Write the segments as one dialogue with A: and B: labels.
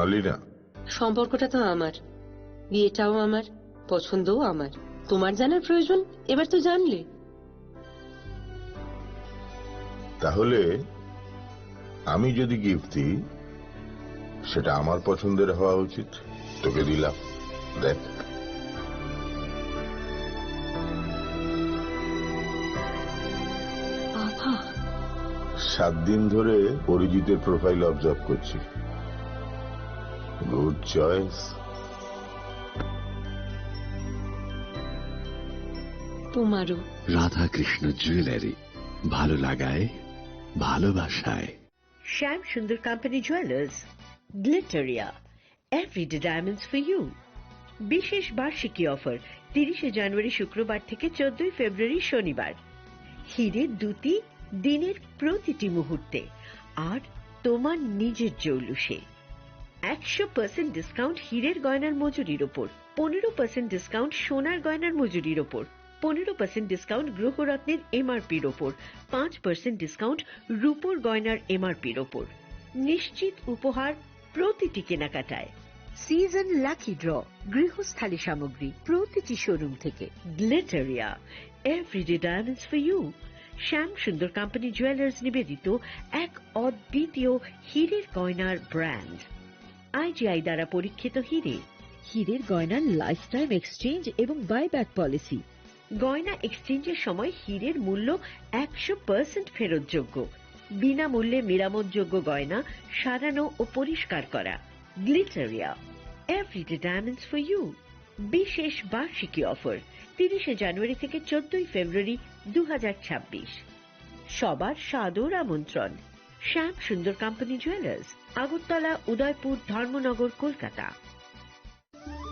A: আলিনা,
B: সম্পর্কটা তো আমার, বিয়েটাও আমার, পছন্দও আমার। তোমার জানার প্রয়োজন এবার তো জানলে।
A: তাহলে আমি যদি গিফট দিই সেটা আমার পছন্দের হওয়া উচিত। তোকে দিলাম, দেখ।
B: বাবা,
A: 7 দিন ধরে অরিজিতের প্রোফাইল অবজার্ভ করছি। Good choice.
B: তোমারও।
C: রাধাকৃষ্ণ জুয়েলারি, ভালো লাগায় ভালোবাসায়।
D: Shyam Sundar Company Jewelers, Glitteria, Everyday Diamonds for you. বিশেষ বার্ষিকী অফার 30 জানুয়ারি শুক্রবার থেকে 14 ফেব্রুয়ারি শনিবার। হীরের দুটি দিনের প্রতিটি মুহূর্তে আর তোমার নিজের জৌলুসে। 100% ডিসকাউন্ট হীরের গয়নার মজুরির ওপর, 15% ডিসকাউন্ট সোনার গয়নার মজুরির ওপর, 15% ডিসকাউন্ট গ্রহরত্নের এমআরপির ওপর, 5% ডিসকাউন্ট রূপোর গয়নার এমআরপির ওপর। নিশ্চিত উপহার প্রতিটি কেনাকাটায়। সিজন লাকি ড্র গৃহস্থালী সামগ্রী প্রতিটি শোরুম থেকে। Glitteria, everyday diamonds for you. Shyam Sundar company jewellers নিবেদিত এক অদ্বিতীয় হীরের গয়নার ব্র্যান্ড। আইজিআই দ্বারা পরীক্ষিত হীরে। হীরের গয়নার লাইফ টাইম এক্সচেঞ্জ এবং বাইব্যাক পলিসি। গয়না এক্সচেঞ্জের সময় হীরের মূল্য 100% ফেরতযোগ্য। বিনামূল্যে মেরামতযোগ্য গয়না সারানো ও পরিষ্কার করা। Glitteria, everyday diamonds for you. বিশেষ বার্ষিকী অফার 30 জানুয়ারি থেকে 14 ফেব্রুয়ারি 2026। সবার সাদর আমন্ত্রণ। শ্যাম সুন্দর কোম্পানি জুয়েলার্স, আগরতলা, উদয়পুর, ধর্মনগর, কলকাতা।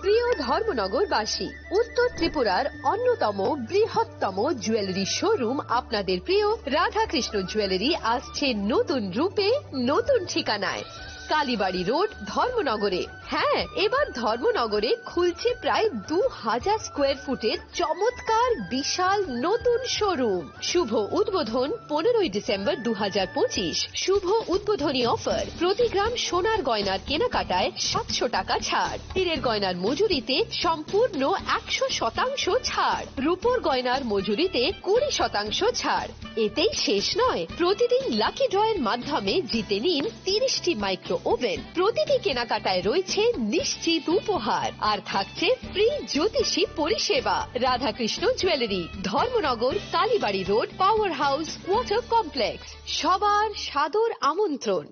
E: প্রিয় ধর্মনগরবাসী, উত্তর ত্রিপুরার অন্যতম বৃহত্তম জুয়েলারি শোরুম আপনাদের প্রিয় রাধাকৃষ্ণ জুয়েলারি আসছে নতুন রূপে, নতুন ঠিকানায়। কালীবাড়ি রোড, ধর্মনগরে। হ্যাঁ, এবার ধর্মনগরে খুলছে প্রায় 2000 স্কোয়ার ফুটের চমৎকার বিশাল নতুন শোরুম। শুভ উদ্বোধন 15 ডিসেম্বর 2025। শুভ উদ্বোধনী অফার, প্রতি গ্রাম সোনার গয়নার কেনাকাটায় 700 টাকা ছাড়। হীরের গয়নার মজুরিতে সম্পূর্ণ 100% ছাড়। রূপোর গয়নার মজুরিতে 20% ছাড়। এতেই শেষ নয়, প্রতিদিন লাকি ড্রয়ের মাধ্যমে জিতে নিন 30টি মাইক্রো ওভেন। প্রতিটি কেনাকাটায় রয়েছে নিশ্চিত উপহার আর থাকছে ফ্রি জ্যোতিষী পরিষেবা। Radhakrishna jewellery, Dharmanagar, Kalibari road, power house, water complex. সবার সাদর আমন্ত্রণ।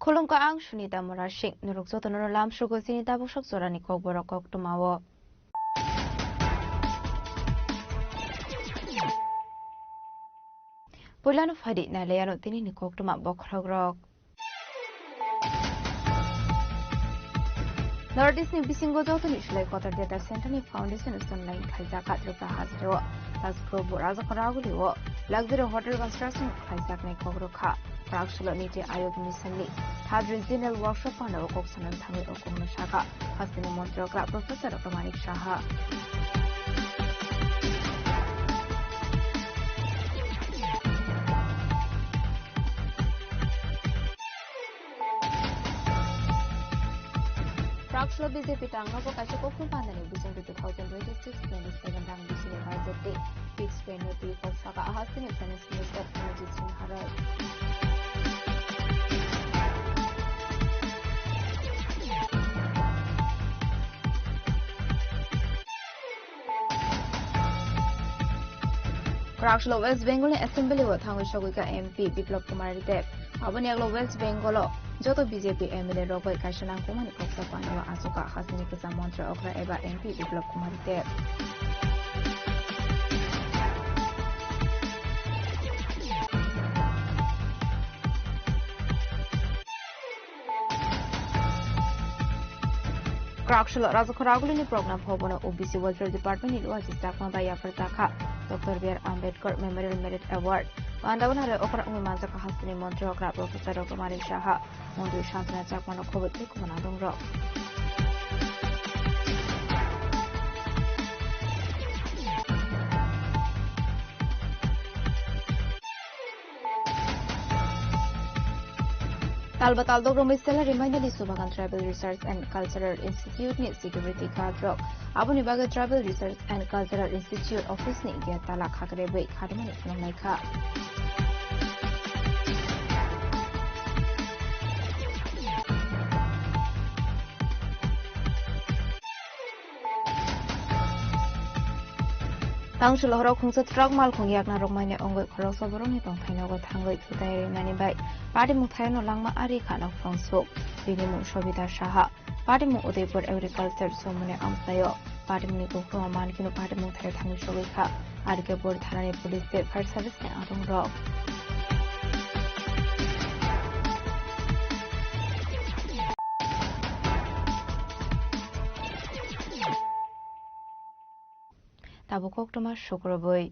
F: Kolongka ang sunita morashik nurukso tono lam shugo sinita busok zorani kok borokok tumawo. Pulano fadi na leyano tini ni kok tuma bokrogrok. Nordis ni bisingo joto ni shlai kotar data center ni foundation online khaisa katruka hasro. Taskro boraza koraguliwo. Luxury hotel construction khaisa ni kokrokha. Prakshalo niti ayog misali third regional workshop pano kok sanan thangi okong shaka hastini montrokla professor Ramanik Shaha Prakshalo BJP tangno ko kaise kokun pandani bising 2026-27 dang bising budget fixed penalty kok shaka hastini finance minister Ajit Singh Harai Prakshalo West Bengal Assembly wa thangu shogika MP Biplop Kumar Dev abani aglo West Bengal যত BJP MLA রগৈ কাইসানাং কুমানি কক্সা পানাওয়া আসুকা Hasini কিসা মন্ত্রী অগ্রা এবা MP Biplab Kumar Dev Krakshila Razakaragulini program Hobona OBC Welfare Department in Oasis Takma by Yafartaka, Dr. B.R. Ambedkar Memorial Merit Award. Pandavana Okra Umanzaka Hastini Montreokra Professor Dr. Mari Shaha, Mondu Shantana Chakmano Kovic Kumanadong Rock. Talbatal Dogrom is still reminded the Subagan Tribal Research and Cultural Institute ni Security Card Rock. Abunibaga Tribal Research and Cultural Institute Office ni Getala Kakrebe Kadamani Namaika. Tangshul Horok Hungsa Truck Mal Kungyak na Romania Ongo Korosoboroni Tong Tainogo Tango Tutay Nanibai. Party Muthaino Langma Arika na Fransuk, Binimu Shobita Shaha, Party Mu Udaipur Agriculture Somune Amsayo, Party Muniku from Mankino Party Muthai Tangi Shobika, Arikapur Thanani Police State Fire Service and Adong Rock. Tabukok Thomas Shukroboy.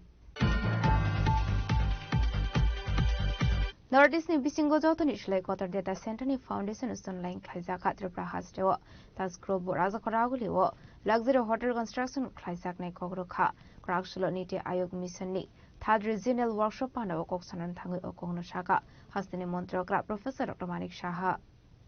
F: Northeast ni bisingo jotoni shlai kotar data center ni foundation online khlaisa khatra prahas dewa tas group raza koraguli wo luxury hotel construction khlaisa nai kogro kha kraksulo niti ayog mission ni third regional workshop pana okoksanan thangoi okongno shaka hastini montrokra professor Dr. Manik Shaha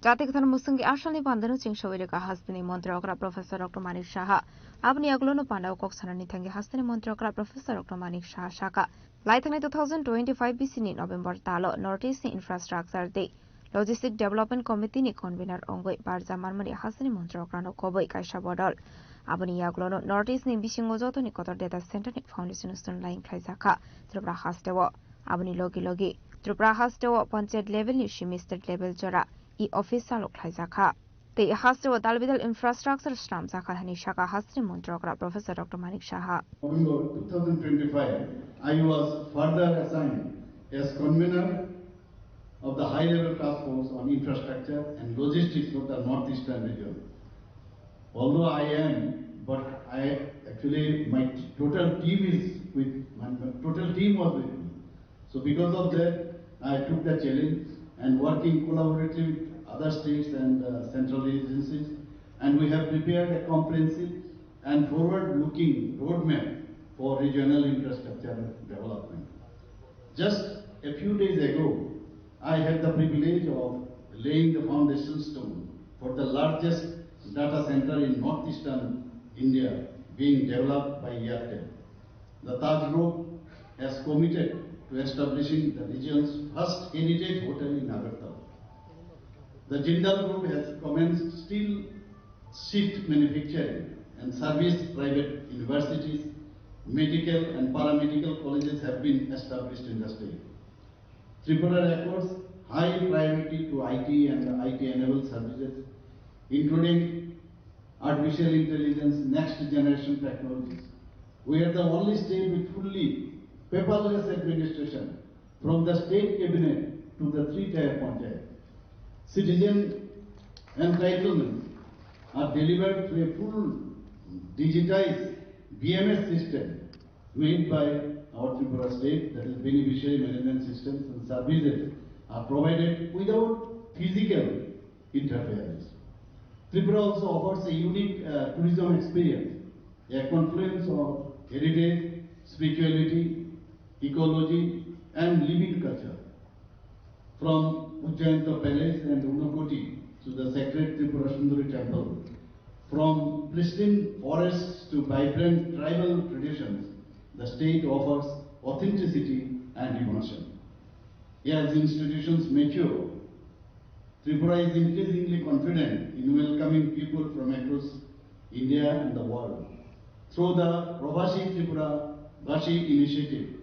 F: Jatikathan Musungi Ashani Pandanu Chingshovirika Hastini Montrokra Professor Dr. Manik Shaha Abni Aglono Panda Okoksanani Tangi Hastini Montrokra Professor Dr. Manik Shaha Shaka Laithani 2025 BC ni November Talo Northeast Infrastructure Day Logistic Development Committee ni Convener Ongoi Barza Marmari Hastini Montrokra no Koboi Kaisha Bodol Abni Aglono Northeast ni Bisingo Joto ni Kotor Data Center ni Foundation Stone Line Klaisaka Tripura Hastewo Abni Logi Tripura Hastewo Panchet Level ni Shimisted Level Jora I official Klaisaka The Hastewo Dalbidal Infrastructure Stam Zaka Hanishaka Hastini Montrokra Professor Dr. Manik Shaha
G: November 2025, I was further assigned as convener of the high-level task force on infrastructure and logistics for the northeastern region. Although I am, but I actually my total team was with me. So because of that, I took the challenge and working collaboratively with other states and central agencies, and we have prepared a comprehensive and forward-looking roadmap for regional infrastructure development. Just a few days ago, I had the privilege of laying the foundation stone for the largest data center in northeastern India being developed by Airtel. The Taj Group has committed to establishing the region's first heritage hotel in Agartala. The Jindal Group has commenced steel sheet manufacturing and service private universities, medical and paramedical colleges have been established in the state. Tripura accords high priority to IT and IT-enabled services, including artificial intelligence, next generation technologies. We are the only state with fully paperless administration from the state cabinet to the 3-tier panchayat. Citizen entitlements are delivered through a full digitized BMS system made by our Tripura state, that is beneficiary management systems, and services are provided without physical interference. Tripura also offers a unique tourism experience, a confluence of heritage, spirituality, ecology, and living culture. From Ujjainta Palace and Unakoti to the sacred Tripura Sundari temple, from pristine forests to vibrant tribal traditions, the state offers authenticity and immersion. As institutions mature, Tripura is increasingly confident in welcoming people from across India and the world. Through the Pravasi Tripura Vashi initiative,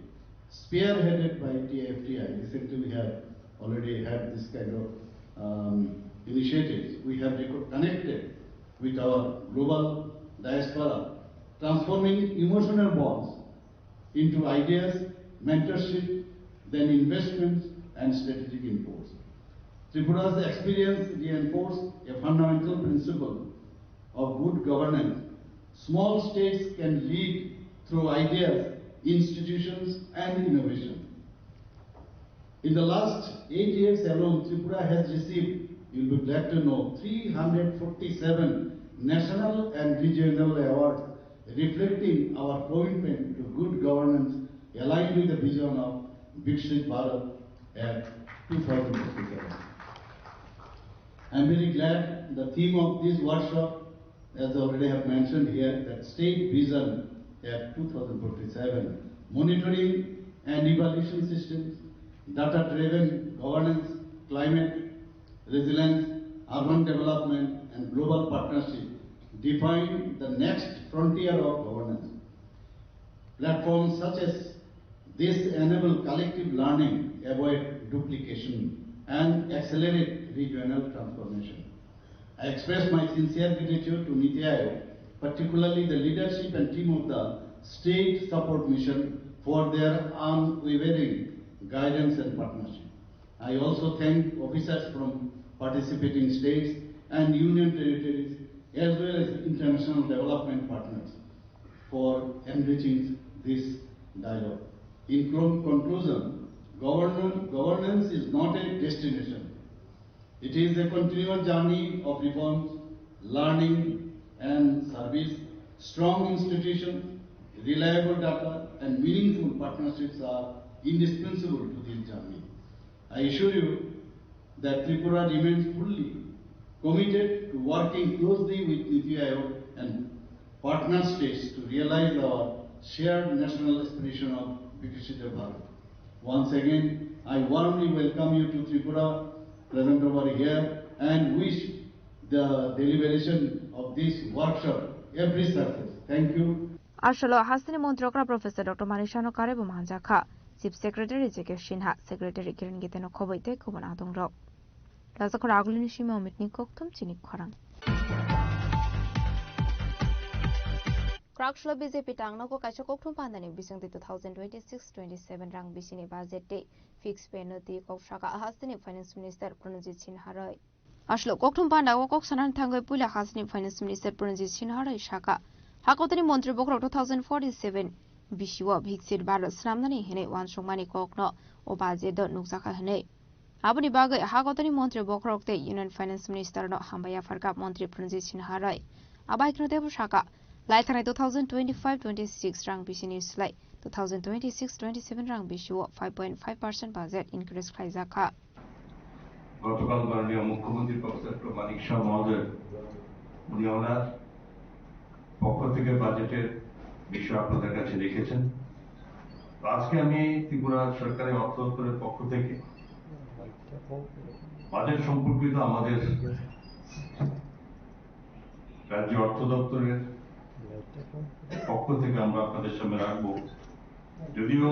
G: spearheaded by TFTI, recently we have already had this kind of initiatives, we have connected with our global diaspora, transforming emotional bonds into ideas, mentorship, then investments and strategic imports. Tripura's experience reinforced a fundamental principle of good governance. Small states can lead through ideas, institutions and innovation. In the last 8 years alone, Tripura has received, you'll be glad to know, 347 national and regional awards reflecting our commitment to good governance aligned with the vision of Viksit Bharat at 2047. I am very glad the theme of this workshop, as I already have mentioned here, that State Vision at 2047, monitoring and evaluation systems, data-driven governance, climate, resilience, urban development and global partnership define the next frontier of governance. Platforms such as this enable collective learning, avoid duplication and accelerate regional transformation. I express my sincere gratitude to Niti Aayog, particularly the leadership and team of the State Support Mission for their unwavering guidance and partnership. I also thank officers from participating states and union territories as well as international development partners for enriching this dialogue. In conclusion, governance is not a destination. It is a continual journey of reforms, learning and service. Strong institutions, reliable data and meaningful partnerships are indispensable to this journey. I assure you that Tripura remains fully committed to working closely with Niti Aayog and partner states to realize our shared national aspiration of Viksit Bharat. Once again, I warmly welcome you to Tripura, present over here, and wish the deliberation of this workshop every success. Thank you.
F: আসলে হাসিনী মন্ত্রকরা professor doctor মানিশানো কারেব মানজাখা chief secretary JK Sinha secretary Kiran গীতেন খবইতে কুবন আদং রক রাজাখর আগুলিনি সীমা অমিতনি কক্তম চিনিক খরাং ক্রাকশলা বিজেপি টাংনাকো কাইসা কক্তম পান্দানি বিসংতি 2026-27 রাং বিসিনি বাজেট ডে ফিক্স পে নতি ককসাকা হাসিনী ফাইনান্স মিনিস্টার প্রণজিৎ সিনহারাই আসলে কক্তম পান্ডা ও ককসানান থাঙ্গই পুইলা হাসিনী ফাইনান্স মিনিস্টার প্রণজিৎ সিনহারাই সাকা হাকতনি মন্ত্রী বকরক 2047 বিশিও ভিকসিট ভারত স্নামনানি হেনে ওয়ানসংমানি ককন ও বাজেট নুকসাখা হেনে আবনি বাগৈ হাকতনি মন্ত্রী বকরকতে ইউনিয়ন ফাইনান্স মিনিস্টার ন হামবায়া ফারকা মন্ত্রী প্রণজিৎ সিনহারাই আবাইক্র দেব সাকা লাইথানাই 2025-26 রাং বিসিনি স্লাই 2026-27 রাং বিশিও 5.5% বাজেট ইনক্রিজ খাইজাখা
H: গতকাল মাননীয় মুখ্যমন্ত্রী প্রফেসর মানিক শাহ মহোদয় উনি ওনার পক্ষ থেকে বাজেটের বিষয় আপনাদের কাছে রেখেছেন। আজকে আমি ত্রিপুরা সরকারের অর্থ দপ্তরের পক্ষ থেকে বাজেট সম্পর্কিত আমাদের রাজ্য অর্থ দপ্তরের পক্ষ থেকে আমরা আপনাদের সামনে রাখবো। যদিও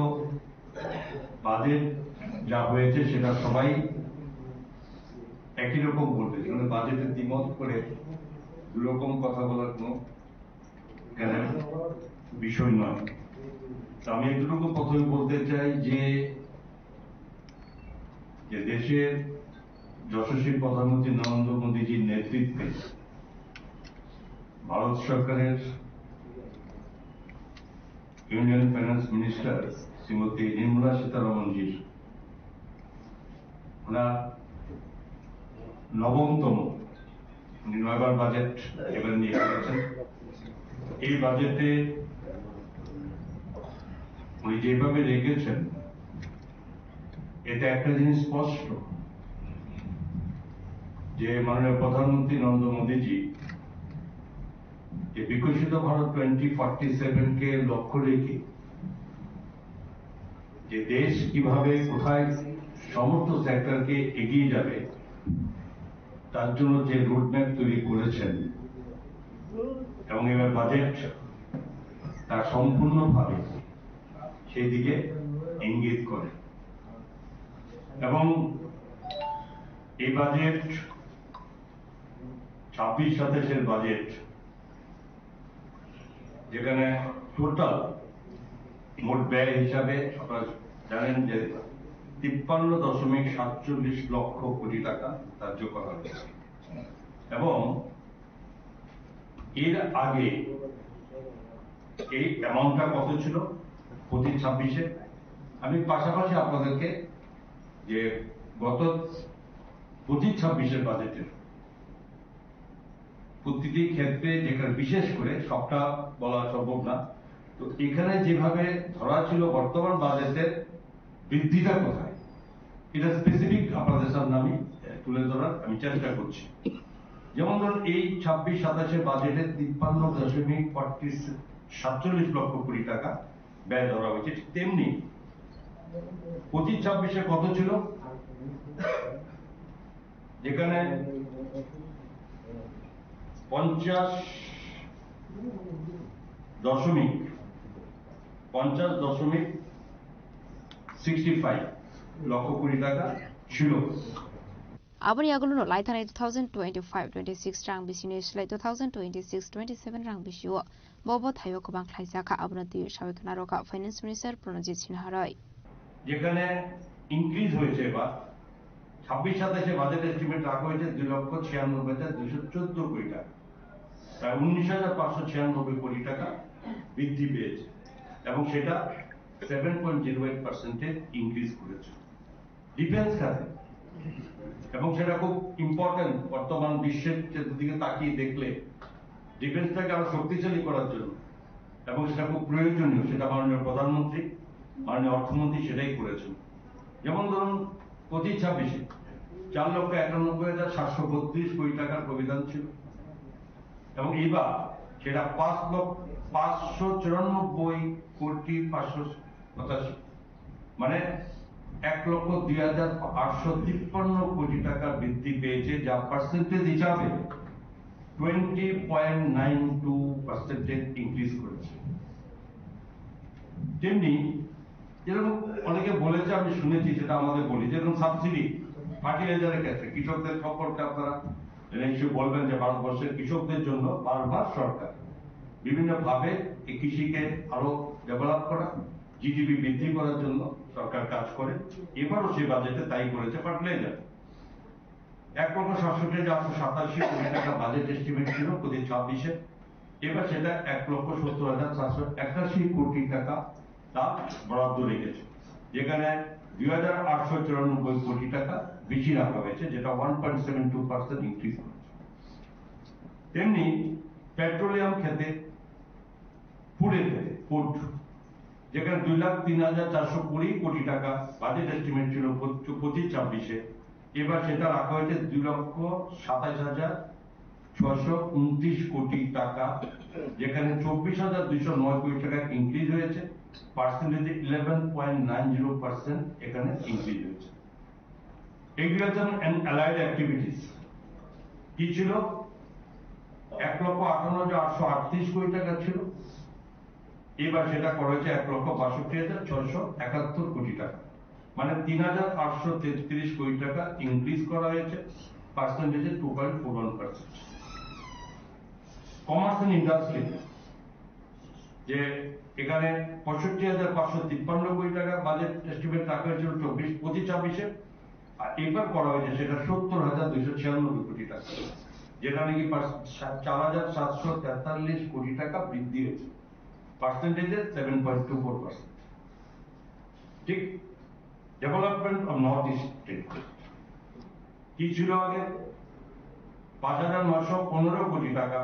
H: বাজেট যা হয়েছে সেটা সবাই একই রকম বলবে, যেখানে বাজেটের দ্বিমত করে দুরকম কথা বলার কোনো বিষয় নয়। আমি এতটুকু প্রথমে বলতে চাই যে দেশের যশস্বী প্রধানমন্ত্রী নরেন্দ্র মোদীজির নেতৃত্বে ভারত সরকারের union finance minister Shrimati Nirmala সীতারমণজির ওনার নবমতম উনি 9বার বাজেট এবার নিয়ে এসেছেন। এই বাজেটে উনি যেভাবে রেখেছেন এটা একটা জিনিস স্পষ্ট যে মাননীয় প্রধানমন্ত্রী নরেন্দ্র মোদীজি বিকশিত ভারত 2047 কে লক্ষ্য রেখে যে দেশ কিভাবে কোথায় সমস্ত সেক্টরকে এগিয়ে যাবে তার জন্য যে রোডম্যাপ তৈরি করেছেন এবং এবার বাজেট তার সম্পূর্ণভাবে সেই দিকে ইঙ্গিত করে এবং এই বাজেট 26-27 বাজেট, যেখানে টোটাল মোট ব্যয় হিসাবে আপনারা জানেন যে 53.47 লক্ষ কোটি টাকা ধার্য করা হয়েছে। এবং এর আগে এই অ্যামাউন্টটা কত ছিল 25-26-এ? আমি পাশাপাশি আপনাদেরকে যে গত 25-26-এর বাজেটের প্রতিটি ক্ষেত্রে, যেখানে বিশেষ করে সবটা বলা সম্ভব না, তো এখানে যেভাবে ধরা ছিল বর্তমান বাজেটের বৃদ্ধিটা কোথায়, এটা স্পেসিফিক আপনাদের সামনে আমি তুলে ধরার আমি চেষ্টা করছি। যেমন ধরুন এই 26-27-এর বাজেটে 53.47 লক্ষ কোটি টাকা ব্যয় ধরা হয়েছে। তেমনি 25-26-এ কত ছিল, যেখানে 50.65 লক্ষ কোটি টাকা ছিল।
F: Abani agulno laithana 2025-26 rang bisine slai 2026-27 rang bisio bobo thayo ko bang khlaisaka abnati sabekna roka finance minister Pranajit Sinha Roy
H: যেখানে ইনক্রিজ হয়েছে এবার 26-27-এ বাজেট এস্টিমেট রাখা হয়েছে 2,96,214 কোটি টাকা, প্রায় 19,596 কোটি টাকা বৃদ্ধি পেয়েছে এবং সেটা 7.08% ইনক্রিজ করেছে ডিফেন্স খাতে। এবং সেটা খুব ইম্পর্টেন্ট, বর্তমান বিশ্বের দিকে তাকিয়ে দেখলে ডিফেন্সটাকে আরো শক্তিশালী করার জন্য, এবং সেটা খুব প্রয়োজনীয়, সেটা মাননীয় প্রধানমন্ত্রী, মাননীয় অর্থমন্ত্রী সেটাই করেছেন। যেমন ধরুন 25-26-এ 4,91,732 কোটি টাকার প্রবিধান ছিল এবং এবার সেটা 5,594,585, মানে 1,02,853 কোটি টাকা বৃদ্ধি পেয়েছে, যা পার্সেন্টেজ হিসাবে 20.92% ইনক্রিজ করেছে। তেমনি যেরকম অনেকে বলেছে, আমি শুনেছি, সেটা আমাদের বলি, যেরকম সাবসিডি ফার্টিলাইজারের ক্ষেত্রে কৃষকদের সম্পর্কে আপনারা নিশ্চয়ই বলবেন যে ভারতবর্ষের কৃষকদের জন্য বারবার সরকার বিভিন্ন ভাবে এই কৃষিকে আরো ডেভেলপ করা, জিডিপি বৃদ্ধি করার জন্য সরকার কাজ করে। এবারও সেই বাজেটে তাই করেছে। ফার্টিলাইজার 1,67,887 কোটি টাকা বাজেট এস্টিমেট ছিল 25-26-এ, এবার সেটা 1,70,781 কোটি টাকা তা বরাদ্দ রেখেছে, যেখানে 2,894 কোটি টাকা বেশি রাখা হয়েছে, যেটা 1.72% ইনক্রিজ করেছে। তেমনি পেট্রোলিয়াম ক্ষেত্রে, ফুডের ক্ষেত্রে, ফুড, যেখানে 2,03,420 কোটি টাকা বাজেট এস্টিমেট ছিল 25-26-এ, এবার সেটা রাখা হয়েছে 2,27,629 কোটি টাকা, যেখানে 24,209 কোটি টাকা ইনক্রিজ হয়েছে, পার্সেন্টেজে 11.90% এখানে ইনক্রিজ হয়েছে। এগ্রিকালচার এন্ড অ্যালাইড অ্যাক্টিভিটিস কি ছিল, 1,58,838 কোটি টাকা ছিল, এবার সেটা করা হয়েছে 1,62,671 কোটি টাকা, মানে 3,833 কোটি টাকা ইনক্রিজ করা হয়েছে, পার্সেন্টেজে 2.41%। কমার্স এন্ড ইন্ডাস্ট্রি, যে এখানে 65,553 কোটি টাকা বাজেট এস্টিমেট রাখা হয়েছিল 25-26-এ, আর এবার করা হয়েছে সেটা 70,296 কোটি টাকা, যেটা নাকি 4,743 কোটি টাকা বৃদ্ধি হয়েছে, পার্সেন্টেজে 7.24%। ঠিক, ডেভেলপমেন্ট অফ নর্থ ইস্ট কি ছিল আগে, 5,915 কোটি টাকা,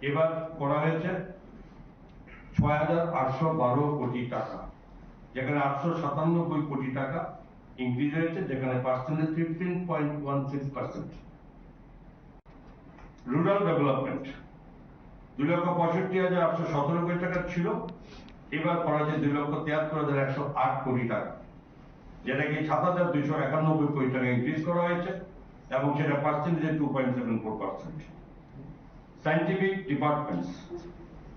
H: এবার করা হয়েছে 6,812 কোটি টাকা, যেখানে 897 কোটি টাকা ইনক্রিজ হয়েছে, যেখানে পার্সেন্টেজ 15.16%। রুরাল ডেভেলপমেন্ট 2,65,817 কোটি টাকা ছিল, এবার করা হয়েছে 2,73,108 কোটি টাকা, যেটাকে 7,291 কোটি টাকা ইনক্রিজ করা হয়েছে এবং সেটা পার্সেন্টেজে 2.74%। সায়েন্টিফিক ডিপার্টমেন্টস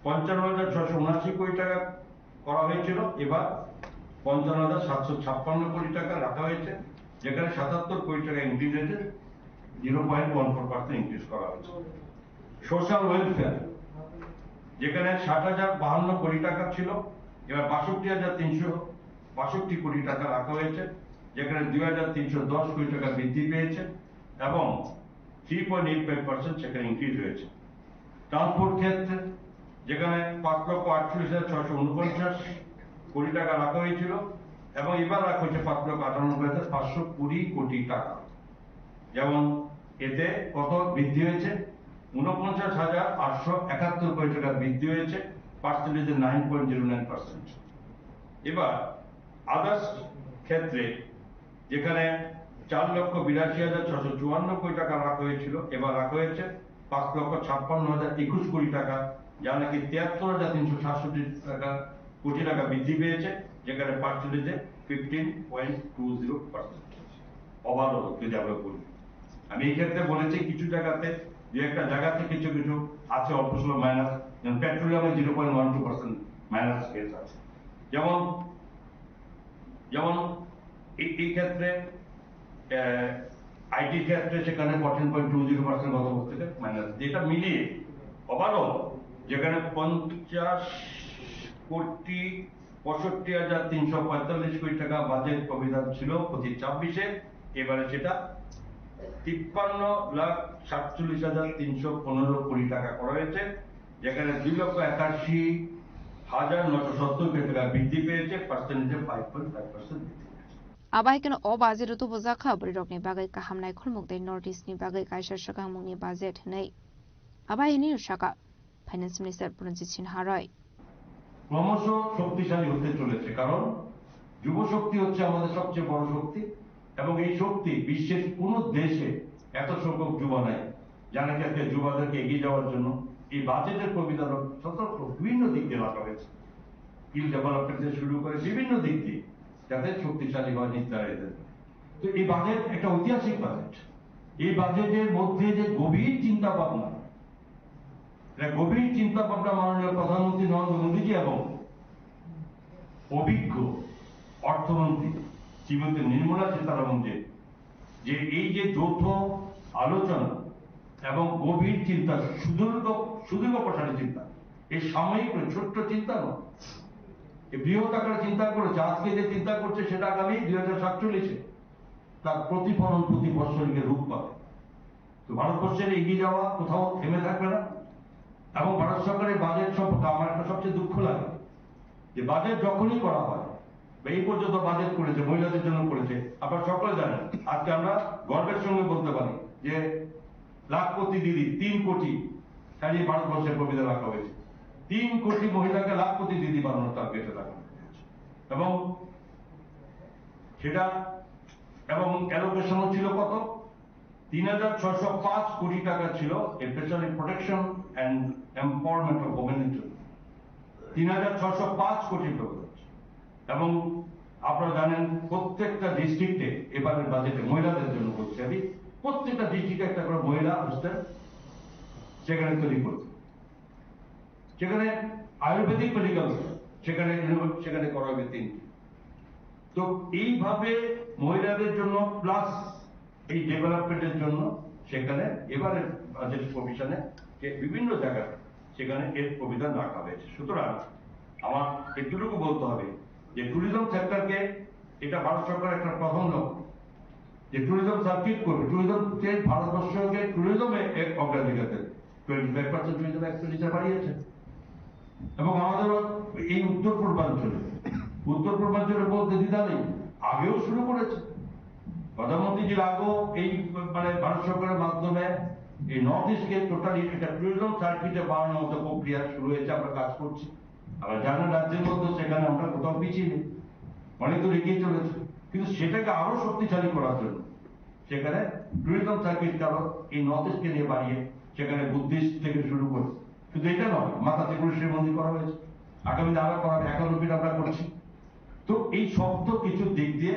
H: 55,679 কোটি টাকা করা হয়েছিল, এবার 55,756 কোটি টাকা রাখা হয়েছে, যেখানে 77 কোটি টাকা ইনক্রিজ হয়েছে, 0.14% ইনক্রিজ করা হয়েছে। সোশ্যাল ওয়েলফেয়ার যেখানে 60,052 কোটি টাকা ছিল, এবার 62,362 কোটি টাকা রাখা হয়েছে, যেখানে 2,310 কোটি টাকা বৃদ্ধি পেয়েছে এবং 3.85% সেখানে ইনক্রিজ হয়েছে। ট্রান্সপোর্ট ক্ষেত্রে যেখানে 5,48,649 কোটি টাকা রাখা হয়েছিল এবং এবার রাখা হয়েছে 5,98,520 কোটি টাকা। যেমন এতে কত বৃদ্ধি হয়েছে? 49,871 কোটি টাকা বৃদ্ধি হয়েছে, পার্সেন্টেজে 9.09%। এবার আদার্স ক্ষেত্রে যেখানে 4,82,654 কোটি টাকা রাখা হয়েছিল, এবার রাখা হয়েছে 5,56,021 কোটি টাকা, যা নাকি 73,367 কোটি টাকা বৃদ্ধি পেয়েছে, যেখানে পার্সেন্টেজে 15.20%। ওভারঅল যদি আমরা বলি, আমি এই ক্ষেত্রে বলেছি কিছু জায়গাতে যে একটা জায়গাতে কিছু কিছু আছে অল্প স্বল্প মাইনাস, যেমন পেট্রোলিয়ামে 0.12% মাইনাস কেস আছে। যেমন এই ক্ষেত্রে আইটি ক্ষেত্রে সেখানে 14.20% গত বছর থেকে মাইনাস, যেটা মিলিয়ে ওভারঅল যেখানে 50,65,345 কোটি টাকা বাজেট প্রবিধান ছিল 25-26-এ, এবারে সেটা 53,47,315 কোটি টাকা করা হয়েছে, যেখানে 2,81,970 কোটি টাকা বৃদ্ধি পেয়েছে, পার্সেন্টেজে 5.5% বৃদ্ধি।
F: Abahikan o budget to Bozaka, Bridokni Bagay Kahamnai Kulmuk, the Northeast Ni Bagay Kaisha Shakamuni budget, nay. Abayini Shaka, Finance Minister Prunchin Haroy.
H: ক্রমশ শক্তিশালী হতে চলেছে, কারণ যুব শক্তি হচ্ছে আমাদের সবচেয়ে বড় শক্তি এবং এই শক্তি বিশ্বের কোন দেশে এত সংখ্যক যুব নাই, যা নাকি আজকে যুবদেরকে এগিয়ে যাওয়ার জন্য এই বাজেটের প্রবিধান সতর্ক বিভিন্ন দিক দিয়ে রাখা হয়েছে, স্কিল ডেভেলপমেন্ট থেকে শুরু করে বিভিন্ন দিক দিয়ে, যাতে শক্তিশালী হয় নির্ধারিত। তো এই বাজেট একটা ঐতিহাসিক বাজেট। এই বাজেটের মধ্যে যে গভীর চিন্তা ভাবনা, মাননীয় প্রধানমন্ত্রী নরেন্দ্র মোদীজি এবং অভিজ্ঞ অর্থমন্ত্রী শ্রীমতী নির্মলা সীতারামন যে এই যে যৌথ আলোচনা এবং গভীর চিন্তা, সুদীর্ঘ প্রসারী চিন্তা, এই সাময়িক ছোট্ট চিন্তা নয়, এই বৃহৎ আকারে চিন্তা করেছে। আজকে যে চিন্তা করছে সেটা আগামী 2047-এ তার প্রতিফলন প্রতি বৎসরকে রূপ পাবে। তো ভারতবর্ষের এগিয়ে যাওয়া কোথাও থেমে থাকবে না। এবং ভারত সরকারের বাজেট সম্পর্কে আমার একটা সবচেয়ে দুঃখ লাগে যে বাজেট যখনই করা হয়, এই পর্যন্ত বাজেট করেছে মহিলাদের জন্য করেছে, আপনারা সকলে জানেন। আজকে আমরা গর্বের সঙ্গে বলতে পারি যে লাখপতি দিদি 3 কোটি সারিয়ে ভারতবর্ষের প্রবিধা রাখা হয়েছে। 3 কোটি মহিলাকে লাখপতি দিদি বানানোর টার্গেটে রাখা হয়েছে এবং সেটা এবং অ্যালোকেশনও ছিল কত? 3,605 কোটি টাকা ছিল specially protection and empowerment of ওমেনের জন্য। 3,605 কোটি টাকা। এবং আপনারা জানেন প্রত্যেকটা ডিস্ট্রিক্টে এবারের বাজেটে মহিলাদের জন্য বলছি আমি, প্রত্যেকটা ডিস্ট্রিক্টে একটা করে মহিলা হোস্টেল সেখানে তৈরি করছে। সেখানে আয়ুর্বেদিক মেডিকেল সেখানে করা হবে 3টি। তো এইভাবে মহিলাদের জন্য প্লাস এই ডেভেলপমেন্টের জন্য সেখানে এবারের বাজেট প্রভিশনে বিভিন্ন জায়গায় সেখানে এর প্রবিধান রাখা হয়েছে। সুতরাং আমার একটুটুকু বলতে হবে যে ট্যুরিজম সেক্টরকে, এটা ভারত সরকার একটা প্রথম লক্ষ্য যে ট্যুরিজম সার্কিট করবে, ট্যুরিজম ভারতবর্ষকে ট্যুরিজমে অগ্রাধিকার দেবে। 25% ট্যুরিজম এক্সপেন্ডিচার বাড়িয়েছে এবং আমাদের এই উত্তর পূর্বাঞ্চলে বলতে দ্বিধা নেই, আগেও শুরু করেছে প্রধানমন্ত্রীজির আগেও এই ভারত সরকারের মাধ্যমে এই নর্থ ইস্টকে টোটালি একটা ট্যুরিজম সার্কিটে বাড়ানোর মতো প্রক্রিয়া শুরু হয়েছে। আমরা কাজ করছি, আমরা জানেন রাজ্যের মধ্যে সেখানে আমরা কোথাও পিছিয়ে নেই, অনেক দূর এগিয়ে চলেছে, কিন্তু সেটাকে আরো শক্তিশালী করার জন্য সেখানে ট্যুরিজম সার্কিট আরো এই নর্থ ইস্টকে নিয়ে বাড়িয়ে সেখানে বুদ্ধিস্ট থেকে শুরু করে, শুধু এটা নয়, মাতা ত্রিপুরেশ্বরী মন্দির করা হয়েছে, আগামী আরো করা 91 আমরা করছি। তো এই শব্দ কিছু দিক দিয়ে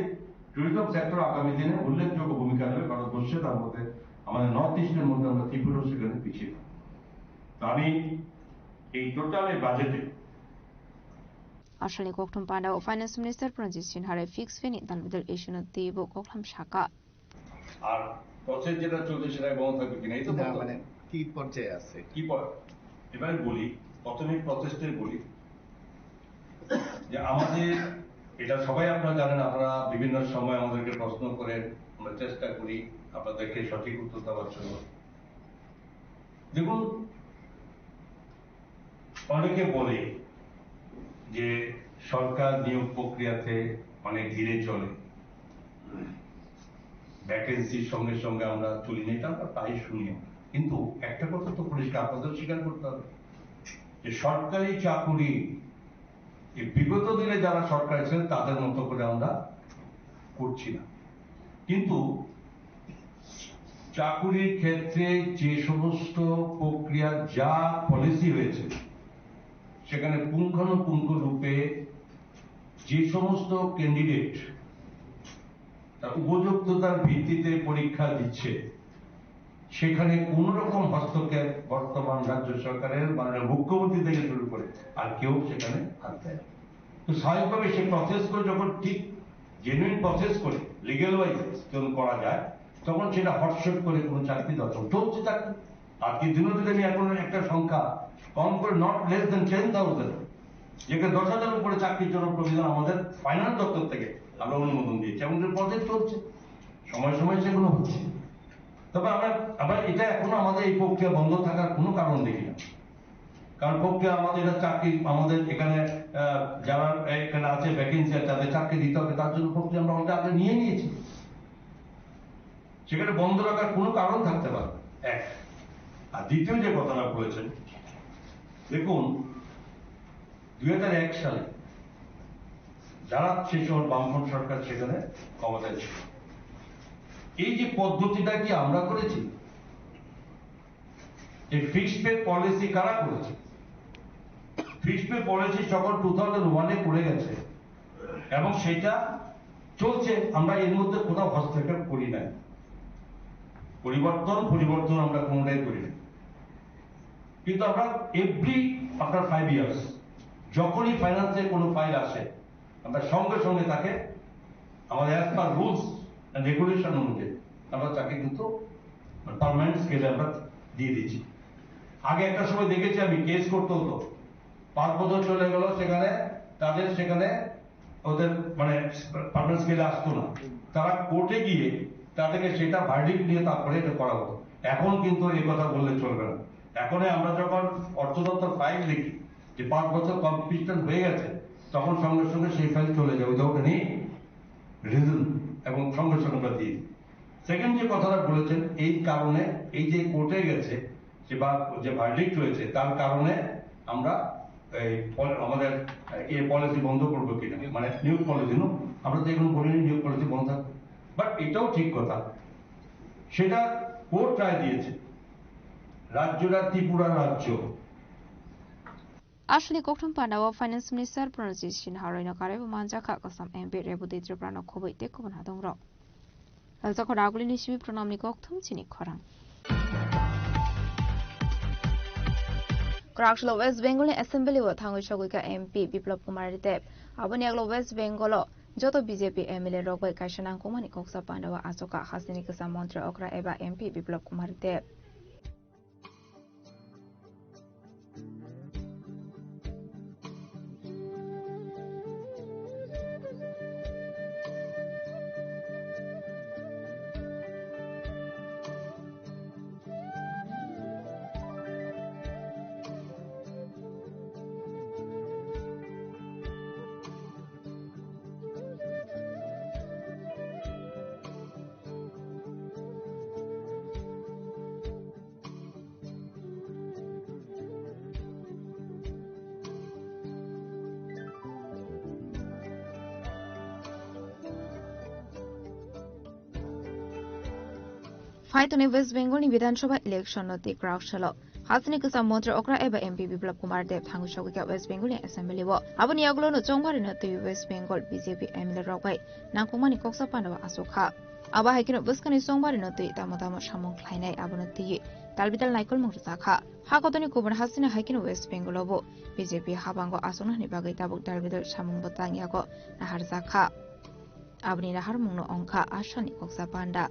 H: ট্যুরিজম সেক্টর আগামী দিনে উল্লেখযোগ্য ভূমিকা নেবে ভারতবর্ষে। তার মধ্যে আমাদের নর্থ ইস্টের মধ্যে আমরা ত্রিপুরা সেখানে পিছিয়ে থাকি। আমি এই টোটাল বাজেটে
F: আসলে কোকথম পান্ডা ও ফাইন্যান্স মিনিস্টার প্রণজিৎ সিনহারে ফিক্স ফেনি দালবিদল এশিয়ান দেব কোকথম শাখা
H: আর প্রসেস যেটা চলছে সেটা বন্ধ থাকবে কিনা এই তো
I: মানে কি পর্যায়ে আছে
H: কি এবার বলি প্রথমে প্রসেসটাই বলি যে আমাদের এটা সবাই আপনারা জানেন, আপনারা বিভিন্ন সময় আমাদেরকে প্রশ্ন করেন, আমরা চেষ্টা করি আপনাদেরকে সঠিক উত্তর দেওয়ার জন্য। দেখুন, অনেকে বলে যে সরকার নিয়োগ প্রক্রিয়াতে অনেক ধীরে চলে, ভ্যাকেন্সির সঙ্গে সঙ্গে আমরা চলি না, এটা আমরা তাই শুনি। কিন্তু একটা কথা তো পরিষ্কার আপনাদের স্বীকার করতে হবে যে সরকারি চাকুরি বিগত দিনে যারা সরকার ছিলেন তাদের মতো করে আমরা করছি না। কিন্তু চাকুরির ক্ষেত্রে যে সমস্ত প্রক্রিয়া যা পলিসি হয়েছে সেখানে পুঙ্খানুপুঙ্খ রূপে যে সমস্ত ক্যান্ডিডেট তার উপযুক্ততার ভিত্তিতে পরীক্ষা দিচ্ছে সেখানে কোন রকম হস্তক্ষেপ বর্তমান রাজ্য সরকারের মাননীয় মুখ্যমন্ত্রী থেকে শুরু করে আর কেউ সেখানে হাত দেয়। তো স্বাভাবিকভাবে সে প্রসেস করে যখন ঠিক জেনুইন প্রসেস করে লিগেল ওয়াইজ যখন করা যায় তখন সেটা হটশট করে কোনো চাকরি দরকার চলছে চাকরি। আর কি দিনও যদি আমি এখন একটা সংখ্যা কম করে নট লেস দেন 10,000 যেখানে 10,000 উপরে চাকরির জন্য প্রবিধান আমাদের ফাইনান্স দপ্তর থেকে আমরা অনুমোদন দিয়েছি এবং প্রজেক্ট চলছে, সময় সময় সেগুলো হচ্ছে। তবে আমরা এটা এখনো আমাদের এই প্রক্রিয়া বন্ধ থাকার কোনো কারণ দেখি না, কারণ প্রক্রিয়া আমাদের এটা চাকরি আমাদের এখানে যারা এখানে আছে ভ্যাকেন্সি আছে তাদের চাকরি দিতে হবে, তার জন্য প্রক্রিয়া আমরা অনেক আগে নিয়ে নিয়েছি, সেখানে বন্ধ রাখার কোনো কারণ থাকতে পারে এক। আর দ্বিতীয় যে কথাটা বলেছেন, দেখুন 2001 সালে যারা সেই সময় বামফ্রন্ট সরকার সেখানে ক্ষমতায় ছিল, এই যে পদ্ধতিটা কি আমরা করেছি? এই ফিক্সড পে পলিসি কারা করেছে? ফিক্সড পে পলিসি যখন 2001-এ করে গেছে এবং সেটা চলছে, আমরা এর মধ্যে কোথাও হস্তক্ষেপ করি নাই, পরিবর্তন আমরা কোনটাই করি না। কিন্তু আমরা এভরি আফটার 5 ইয়ার্স যখনই ফাইন্যান্সের কোনো ফাইল আসে আমরা সঙ্গে সঙ্গে তাকে আমাদের as per rules and regulation অনুযায়ী আমরা তাকে কিন্তু পার্মানেন্ট স্কেলে আমরা দিয়ে দিচ্ছি। আগে একটা সময় দেখেছি আমি কেস করতে হতো, 5 বছর চলে গেল, সেখানে ওদের মানে পার্মানেন্ট স্কেলে আসতো না, তারা কোর্টে গিয়ে তাদেরকে সেটা ভার্ডিক্ট নিয়ে তারপরে এটা করা হতো। এখন কিন্তু এই কথা বললে চলবে না, এখন আমরা যখন অর্থ দপ্তর ফাইল লিখি যে 5 বছর কমপ্লিশন হয়ে গেছে তখন সঙ্গে সঙ্গে সেই ফাইল চলে যায় উইদাউট এনি রিজন এবং সঙ্গে সঙ্গে আমরা দিই। সেকেন্ড যে কথাটা বলেছেন, এই কারণে এই যে কোর্টে গেছে যে ভার্ডিক্ট হয়েছে তার কারণে আমরা আমাদের এই পলিসি বন্ধ করবো কিনা, মানে নিয়োগ পলিসি আমরা তো এগুলো বলিনি নিয়োগ পলিসি বন্ধ থাকবে। বাট এটাও ঠিক কথা, সেটা কোর্ট রায় দিয়েছে, রাজ্যটা ত্রিপুরা রাজ্য।
F: আসলে কোকথম পান্ডা ও ফাইন্যান্স মিনিস্টার প্রণজিৎ সিনহা রইন কারেব মানজাখা কসাম এমপি রেবুদি ত্রিপুরানো খবই তেকুবন হাদং র রাজা রাগুলি নিশিমি প্রণামনি কোকথম চিনি খরাং ক্রাকশল ওয়েস্ট বেঙ্গল অ্যাসেম্বলি ও থাঙ্গই সগুইকা এমপি বিপ্লব কুমার দেব আবনি আগলো ওয়েস্ট বেঙ্গল যত বিজেপি এমএলএ রগবাই কাইশানাং কুমানি কোকসা পান্ডা ও আচকা হাসিনি কসা মন্ত্রী অকরা এবা এমপি বিপ্লব কুমার দেব ফাইতনে ওয়েস্ট বেঙ্গল বিধানসভা ইলেকশন নতি ক্রাউশল হাসিনি কসা মন্ত্রী অকরা এবা এমপি বিপ্লব কুমার দেব থাঙ্গু সগুইকা ওয়েস্ট বেঙ্গল অ্যাসেম্বলি ও আবনি আগলো চংবারি নতি ওয়েস্ট বেঙ্গল বিজেপি এমএলএ রগবাই নাংকুমানি কোকসা পান্ডা আসোখা aba haikino buskani songbar no tui tamo samung khlainai abono tui dalbidal naikol mung zakha hakotoni kubun hasina haikino West Bengal obo BJP habango asona ni bagai tabuk dalbidal samung botang yago nahar zakha abni nahar mungno ongkha ashani koksa panda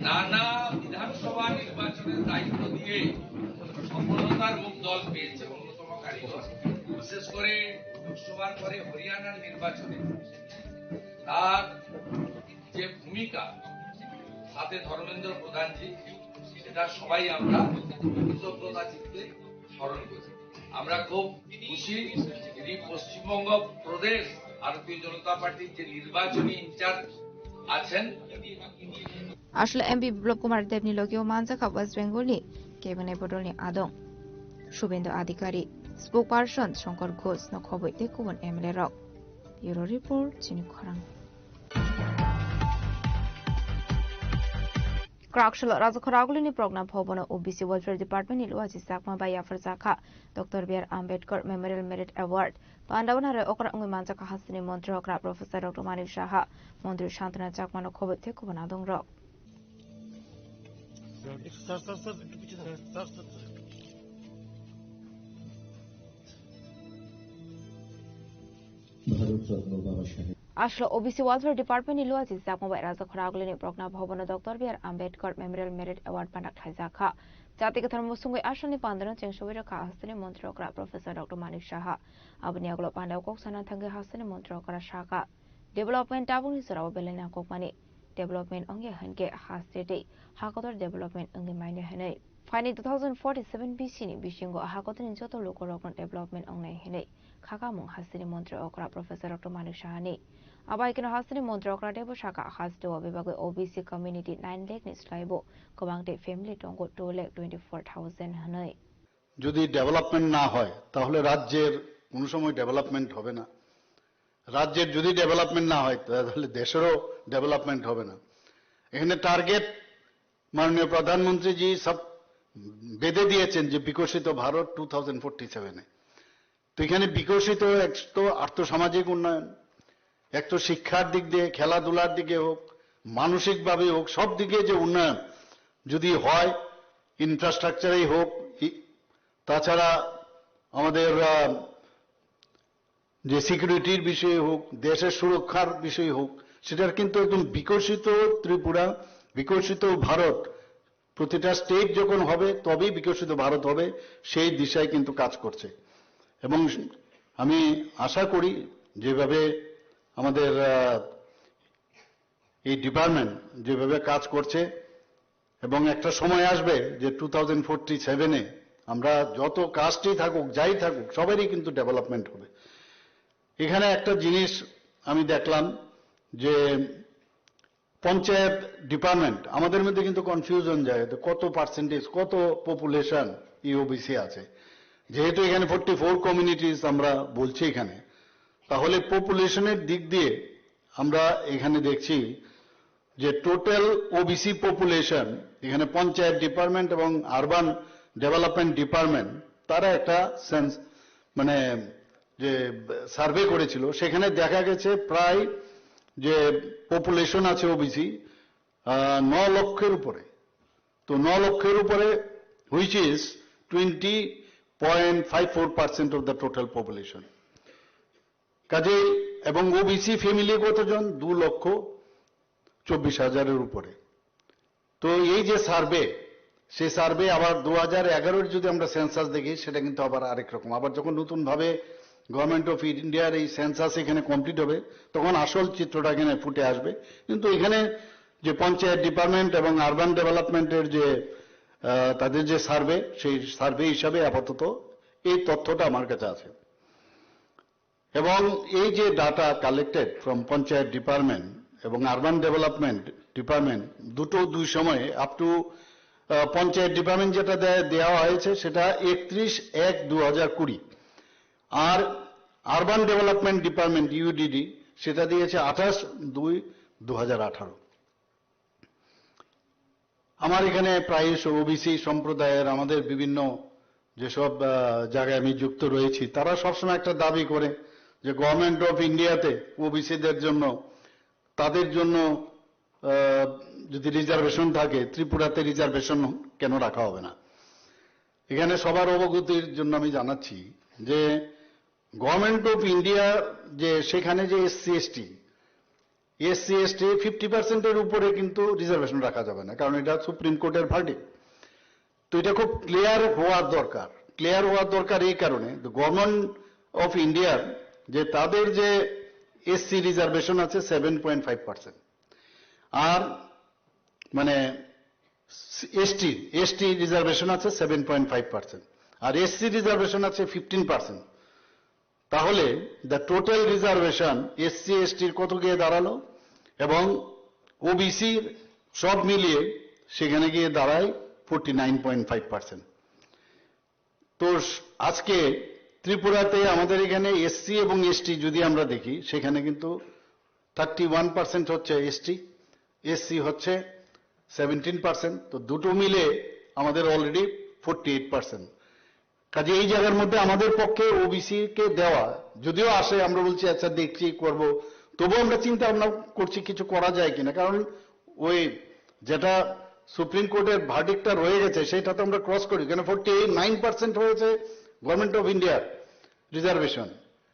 J: নানা বিধানসভা নির্বাচনের দায়িত্ব দিয়ে সফলতার মুখ দল পেয়েছে অন্যতম কারিগর বিশেষ করে লোকসভার পরে হরিয়ানার নির্বাচনে তার যে ভূমিকা সাথে ধর্মেন্দ্র প্রধানজি সেটা সবাই আমরা কৃতজ্ঞতা চিত্তে স্মরণ করি আমরা খুব খুশি তিনি পশ্চিমবঙ্গ প্রদেশ ভারতীয় জনতা পার্টির যে নির্বাচনী ইনচার্জ আছেন
F: আসলে এমপি বিপ্লব কুমার দেবনি লগিও মানজাকা ওয়েস্ট বেঙ্গলনি কেবিনেট বদলনি আদং শুভেন্দু আধিকারিক স্পোকপারসন শঙ্কর ঘোষ নখবইতে কুবন এমএলএ রক ব্যুরো রিপোর্ট চিনি খরাং ক্রাকশল রাজখরাগুলিনি Pragya Bhavan OBC welfare department ইলওয়াজি সাকমা বাইয়া ফরজাখা doctor B R Ambedkar memorial merit award পান্ডাবনারে ওকরা উঙ্গি মানজাকা হাসিনি মন্ত্রী হকরা প্রফেসর ডক্টর মানিক সাহা মন্ত্রী শান্তনা চাকমা নখবইতে কুবন আদং রক আসলে ওবিসি ওয়েলফেয়ার ডিপার্টমেন্ট ইলওয়াজি জাকমাবাই রাজখরাগুলিনি প্রজ্ঞা ভবন doctor B R Ambedkar memorial merit award পান্ডা খাইজাখা জাতিগত ধর্মসুঙ্গই আসনি পান্দন চেংসবি রক্ষা হাসিনি মন্ত্রী হকরা professor doctor Manik Saha আবনি আগলো পান্ডাও koksanan thange hasini মন্ত্রী হকরা শাখা ডেভেলপমেন্ট টাবুনি সরাও বেলেনা kokmani development onge hanke hasete hakotor development onge maine hanai finding 2047 BC ni bishingo hakotor ni joto lokorokon development ongnai hanai khakamung hasini মন্ত্রী okra professor dr manik shahani abai kino hasini মন্ত্রী okra debo shaka hasdo bibago OBC community 9 lakh ni slaibo kobangte family tongo 2,24,000 hanai
I: যদি development না হয় তাহলে রাজ্যের কোনো সময় development হবে না রাজ্যের যদি ডেভেলপমেন্ট না হয় তাহলে দেশেরও ডেভেলপমেন্ট হবে না এখানে টার্গেট মাননীয় প্রধানমন্ত্রী জি সব বেঁধে দিয়েছেন যে বিকশিত ভারত 2047 তো এখানে বিকশিত এক তো আর্থসামাজিক উন্নয়ন এক তো শিক্ষার দিক দিয়ে খেলাধুলার দিকে হোক মানসিকভাবে হোক সব দিকে যে উন্নয়ন যদি হয় ইনফ্রাস্ট্রাকচারেই হোক তাছাড়া আমাদের যে সিকিউরিটির বিষয়ে হোক দেশের সুরক্ষার বিষয়ে হোক সেটার কিন্তু একদম বিকশিত ত্রিপুরা বিকশিত ভারত প্রতিটা স্টেট যখন হবে তবেই বিকশিত ভারত হবে সেই দিশায় কিন্তু কাজ করছে এবং আমি আশা করি যেভাবে আমাদের এই ডিপার্টমেন্ট যেভাবে কাজ করছে এবং একটা সময় আসবে যে 2047-এ আমরা যত কাস্টই থাকুক যাই থাকুক সবারই কিন্তু ডেভেলপমেন্ট হবে এখানে একটা জিনিস আমি দেখলাম যে পঞ্চায়েত ডিপার্টমেন্ট আমাদের মধ্যে কিন্তু কনফিউশন যায় তো কত পার্সেন্টেজ কত পপুলেশন ইওবিসি আছে যেহেতু এখানে 44 কমিউনিটিস আমরা বলছি এখানে তাহলে পপুলেশনের দিক দিয়ে আমরা এখানে দেখছি যে টোটাল ওবিসি পপুলেশন এখানে পঞ্চায়েত ডিপার্টমেন্ট এবং আরবান ডেভেলপমেন্ট ডিপার্টমেন্ট তারা একটা সেন্স মানে যে সার্ভে করেছিল সেখানে দেখা গেছে প্রায় যে পপুলেশন আছে ওবিসি 9 লক্ষের উপরে তো 9 লক্ষের উপরে which is 20.54% of the total population কাজে এবং ওবিসি ফ্যামিলি কতজন 2,24,000-এর উপরে তো এই যে সার্ভে সেই সার্ভে আবার 2011-এর যদি আমরা সেন্সাস দেখি সেটা কিন্তু আবার আরেক রকম আবার যখন নতুন ভাবে গভর্নমেন্ট অফ ইন্ডিয়ার এই সেন্সাস এখানে কমপ্লিট হবে তখন আসল চিত্রটা এখানে ফুটে আসবে কিন্তু এখানে যে পঞ্চায়েত ডিপার্টমেন্ট এবং আরবান ডেভেলপমেন্টের যে তাদের যে সার্ভে সেই সার্ভে হিসাবে আপাতত এই তথ্যটা আমার কাছে আছে এবং এই যে data collected from panchayat department এবং আরবান ডেভেলপমেন্ট ডিপার্টমেন্ট দুই সময়ে আপ টু পঞ্চায়েত ডিপার্টমেন্ট যেটা দেওয়া হয়েছে সেটা 31/1/2020 আর আরবান ডেভেলপমেন্ট ডিপার্টমেন্ট ইউডিডি সেটা দিয়েছে 28/2/2018 আমার এখানে প্রায়শ ওবিসি সম্প্রদায়ের আমাদের বিভিন্ন যেসব জায়গায় আমি যুক্ত রয়েছি তারা সবসময় একটা দাবি করে যে গভর্নমেন্ট অফ ইন্ডিয়াতে ওবিসিদের জন্য তাদের জন্য যদি রিজার্ভেশন থাকে, ত্রিপুরাতে রিজার্ভেশন কেন রাখা হবে না? এখানে সবার অবগতির জন্য আমি জানাচ্ছি যে গভর্নমেন্ট অফ ইন্ডিয়া যে সেখানে যে এসসি এসটি 50% উপরে কিন্তু রিজার্ভেশন রাখা যাবে না, কারণ এটা সুপ্রিম কোর্টের ভার্ডিক্ট। তো এটা খুব ক্লিয়ার হওয়ার দরকার এই কারণে গভর্নমেন্ট অফ ইন্ডিয়ার যে তাদের যে এসসি রিজার্ভেশন আছে 7.5%, আর মানে এসটি রিজার্ভেশন আছে 7.5%, আর এসসি রিজার্ভেশন আছে 15%। তাহলে দ্য টোটাল রিজার্ভেশন এসসি এসটির কত গিয়ে দাঁড়ালো, এবং ওবিসির সব মিলিয়ে সেখানে গিয়ে দাঁড়ায় 49.5%। তো আজকে ত্রিপুরাতে আমাদের এখানে এসসি এবং এসটি যদি আমরা দেখি, সেখানে কিন্তু 31% হচ্ছে এসটি, এসসি হচ্ছে 17%। তো দুটো মিলে আমাদের অলরেডি 48%। কাজে এই জায়গার মধ্যে আমাদের পক্ষে ওবিসি কে দেওয়া, যদিও আসে আমরা বলছি আচ্ছা দেখছি করব, তবুও আমরা চিন্তা ভাবনা করছি কিছু করা যায় কিনা, কারণ ওই যেটা সুপ্রিম কোর্টের ভার্ডিক্টটা রয়ে গেছে সেটা তো আমরা ক্রস করি, কেন 49% হয়েছে গভর্নমেন্ট অফ ইন্ডিয়ার রিজার্ভেশন,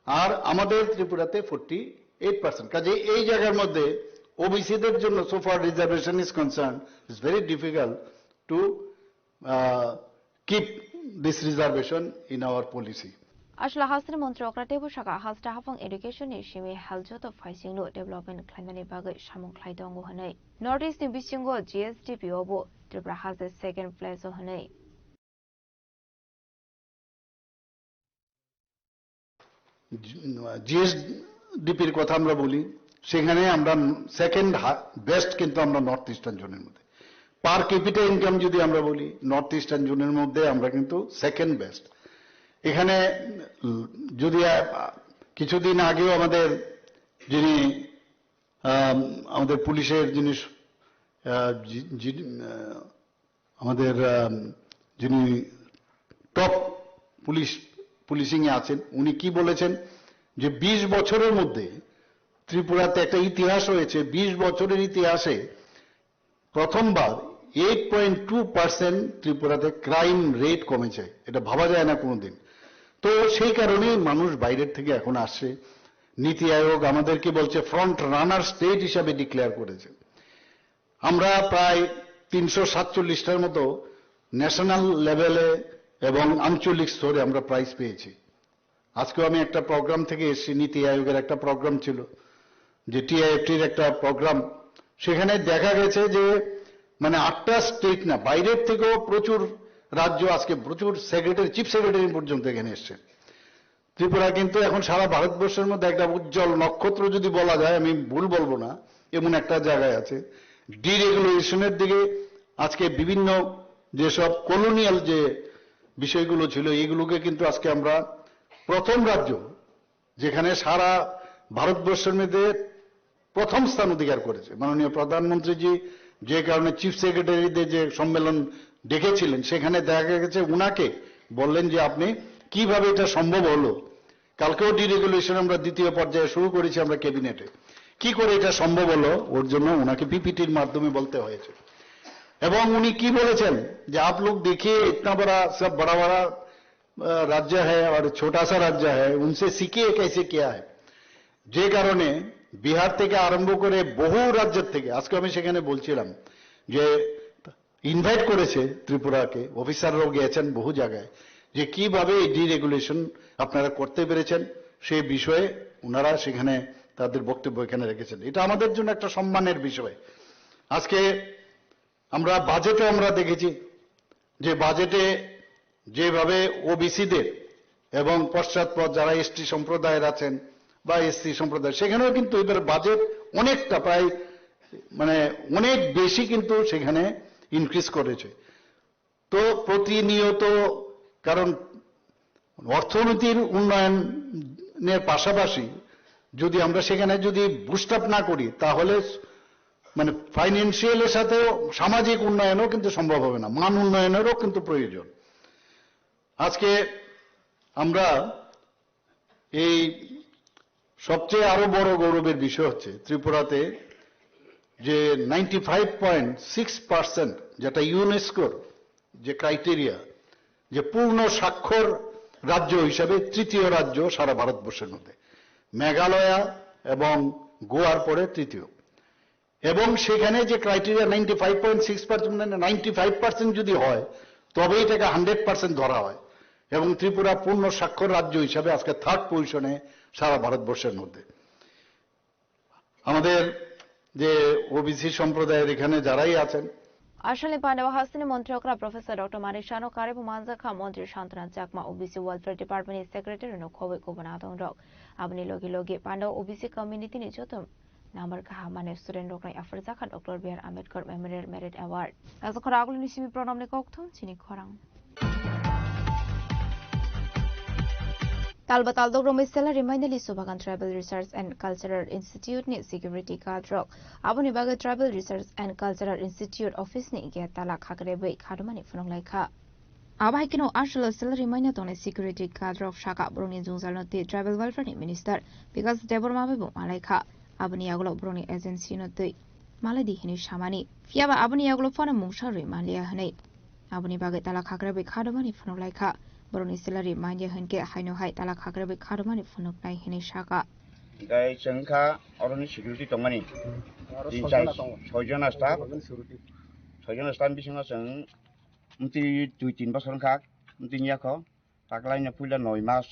I: আর আমাদের ত্রিপুরাতে 48%। কাজে এই জায়গার মধ্যে ওবিসিদের জন্য so far reservation is concerned, it's very difficult to keep this reservation in our policy.
F: Ashla Hasri Montrokra Tebushaka has to have education is she may help to facing development climate baggage Shamon Klaidongo Hane. Northeast in Bishingo GSDP Obo, Tripura has the second place of Hane.
I: জিএসডিপির কথা আমরা বলি, সেখানে আমরা second best কিন্তু আমরা north eastern জোনের মধ্যে। পার capital income যদি আমরা বলি, নর্থ ইস্টার্ন জোনের মধ্যে আমরা কিন্তু সেকেন্ড বেস্ট। এখানে যদি কিছুদিন আগেও আমাদের যিনি আমাদের পুলিশের যিনি আমাদের যিনি টপ পুলিশিং এ আছেন, উনি কি বলেছেন যে 20 বছরের মধ্যে ত্রিপুরাতে একটা ইতিহাস হয়েছে, 20 বছরের ইতিহাসে প্রথমবার 8.2% ত্রিপুরাতে ক্রাইম রেট কমেছে। এটা ভাবা যায় না কোনোদিন। তো সেই কারণে মানুষ বাইরের থেকে এখন আসছে। নীতি আয়োগ আমাদেরকে বলছে ফ্রন্ট রানার স্টেট হিসাবে ডিক্লেয়ার করেছে। আমরা প্রায় 347টার মতো ন্যাশনাল লেভেলে এবং আঞ্চলিক স্তরে আমরা প্রাইজ পেয়েছি। আজকেও আমি একটা প্রোগ্রাম থেকে এসেছি, নীতি আয়োগের একটা প্রোগ্রাম ছিল, যে টিআইএফটির একটা প্রোগ্রাম, সেখানে দেখা গেছে যে মানে 8টা স্টেট না, বাইরের থেকেও প্রচুর রাজ্য আজকে প্রচুর সেক্রেটারি, চিফ সেক্রেটারি পর্যন্ত এখানে এসছে। ত্রিপুরা কিন্তু এখন সারা ভারতবর্ষের মধ্যে একটা উজ্জ্বল নক্ষত্র যদি বলা যায়, আমি ভুল বলবো না, এমন একটা জায়গায় আছে। ডিরেগুলেশনের দিকে আজকে বিভিন্ন যেসব কলোনিয়াল যে বিষয়গুলো ছিল, এইগুলোকে কিন্তু আজকে আমরা প্রথম রাজ্য যেখানে সারা ভারতবর্ষের মধ্যে প্রথম স্থান অধিকার করেছে। মাননীয় প্রধানমন্ত্রীজি যে কারণে চিফ সেক্রেটারিদের যে সম্মেলন ডেকেছিলেন, সেখানে দেখা গেছে উনাকে বললেন যে আপনি কিভাবে এটা সম্ভব হলো। কালকেও ডিরেগুলেশন আমরা দ্বিতীয় পর্যায়ে শুরু করেছি আমরা ক্যাবিনেটে, কি করে এটা সম্ভব হলো, ওর জন্য ওনাকে পিপিটির মাধ্যমে বলতে হয়েছে। এবং উনি কি বলেছেন যে आप लोग देखिए इतना बड़ा सब बड़ा बड़ा राज्य है और छोटा सा राज्य है, उनसे सीखिए कैसे किया है। যে কারণে বিহার থেকে আরম্ভ করে বহু রাজ্যের থেকে, আজকে আমি সেখানে বলছিলাম যে ইনভাইট করেছে ত্রিপুরাকে, অফিসাররাও গিয়েছেন বহু জায়গায়, যে কিভাবে এই ডিরেগুলেশন আপনারা করতে পেরেছেন সেই বিষয়ে ওনারা সেখানে তাদের বক্তব্য এখানে রেখেছেন। এটা আমাদের জন্য একটা সম্মানের বিষয়। আজকে আমরা বাজেটে আমরা দেখেছি যে বাজেটে যেভাবে ওবিসিদের এবং পশ্চাৎপদ যারা এসটি সম্প্রদায়ের আছেন বা এসসি সম্প্রদায়, সেখানেও কিন্তু এবার বাজেট অনেকটা প্রায় মানে অনেক বেশি কিন্তু সেখানে ইনক্রিজ করেছে। তো প্রতিনিয়ত, কারণ অর্থনীতির উন্নয়নের পাশাপাশি যদি আমরা সেখানে যদি বুস্ট আপ না করি, তাহলে মানে ফাইন্যান্সিয়ালের সাথেও সামাজিক উন্নয়নও কিন্তু সম্ভব হবে না, মান উন্নয়নেরও কিন্তু প্রয়োজন। আজকে আমরা এই সবচেয়ে আরো বড় গৌরবের বিষয় হচ্ছে ত্রিপুরাতে যে 95.6% যেটা ইউনেস্কোর যে ক্রাইটেরিয়া, যে পূর্ণ স্বাক্ষর রাজ্য হিসেবে তৃতীয় রাজ্য সারা ভারতবর্ষের মধ্যে, মেঘালয়া এবং গোয়ার পরে তৃতীয়। এবং সেখানে যে ক্রাইটেরিয়া 95.6% 95% যদি হয় তবে এটাকে 100% ধরা হয়, এবং ত্রিপুরা পূর্ণ স্বাক্ষর রাজ্য হিসাবে আজকে 3rd পজিশনে সারা ভারতবর্ষের মধ্যে। আমাদের যে ওবিসি সম্প্রদায়ের এখানে যারাই আছেন,
F: আসলে পান্ডব হাসিনী মন্ত্রকরা প্রফেসর ডক্টর মানিক শানো কারেবু মানজাখা মন্ত্রী Santana Chakma OBC welfare department secretary নো খবই গোবনাদং রক আবনি লগে লগে পান্ডব ওবিসি কমিউনিটি नि जतम नाम्बार गाहा माने स्टुडेन्ट रकनाय आफर जाखा doctor B R Ambedkar memorial merit award आज खरागुल निसिमि प्रणामने कक्थम चिनि खरां Talbatal Dogrome Salary Mainly Subagan Tribal Research and Cultural Institute ni Security Guard Rock. Abuni Baga Tribal Research and Cultural Institute Office ni Get Tala Hagrebe Kadumani Funong Laika. Abahikino Ashla Salary Mainatone Security Guard Rock Shaka Bruni Zunzaloti Tribal Welfare Minister because Deborah Mabu Malaika. Abuni Aglo Bruni Agency no Tui. Maladi Hini Shamani. Fiaba Abuni Aglo Fana Mungshari Malia Hane. Abuni Baga Tala Hagrebe Kadumani Funong Laika. Bruni Salary Manja Henke Haino Hai Tala Hagrebe Kadumani Funok Nai Hini Shaka.
K: Gai Chengka Orani Security Tongani. Inside Sojana staff. Sojana staff Bishinga Seng Mti Tuitin Basankak, Mti Yako, Taklina Pula Noimas,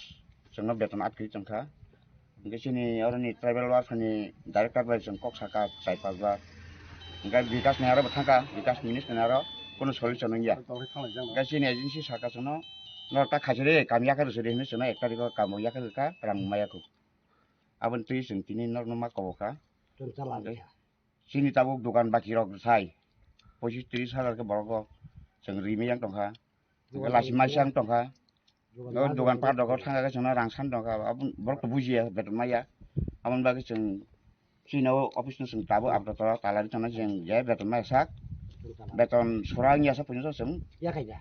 K: Seng Beton Akri Chengka. Gashini Orani Tribal Warfani Director by Seng Koksaka, Saipaza. Gai Vikas Nara Bataka, Vikas Minister Nara, Kono Solution Ya. Gashini Agency Sakasano. Norta Kajere, Kamiaka, the Mission, Ekarico, Kamoyaka, Ramayaku. Avon trees and Tini Normakoka. Sinitabu Dugan Bakirok Sai. Poshi trees Haraka Borgo, Sangri Yang Tonka, Lasimashan Tonka, Dugan Pardogo, Tangasan, Ransan Tonka, Borkabuzia, Betamaya, Avon Baggage and Chino officers and Tabu after Talantana and Jay Betamasak, Beton Sorania Sapinosum, Yakaya.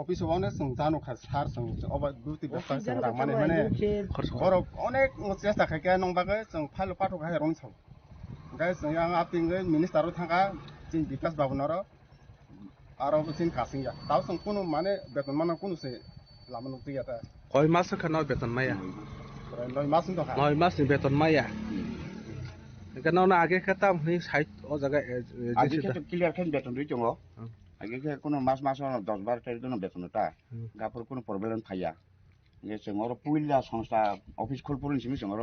L: Office ওনে সংজানো খাসার সং অবা দুতি বস্তা সং রামানে মানে বড় অনেক চেষ্টা খাকে নংবাগে সং ফাইল পাঠো খাই রং ছাও গাই সং আং আপিংগে মিনিস্টারও থাকা জিন বিকাশ বাবুনার আর জিন কাসিংয়া তাও সং কোনো মানে বেতন মানে কোনো সে লামন তুইয়াতা
M: কয় মাস খানো বেতন মাইয়া
L: 9 মাস তো
M: 9 মাস বেতন মাইয়া কেন না আগে খেতাম এই সাইট ও জায়গা
K: আগে তো ক্লিয়ার খান বেতন দুই জঙ্গ আগে কোনো মাস 10-12 টাকা কোনো বেতন তা গাপুর কোনো প্রবলেম ফাইয়া যে সঙ্গর পুইলা সংস্থা অফিস খুলপুরিন সিমি সঙ্গর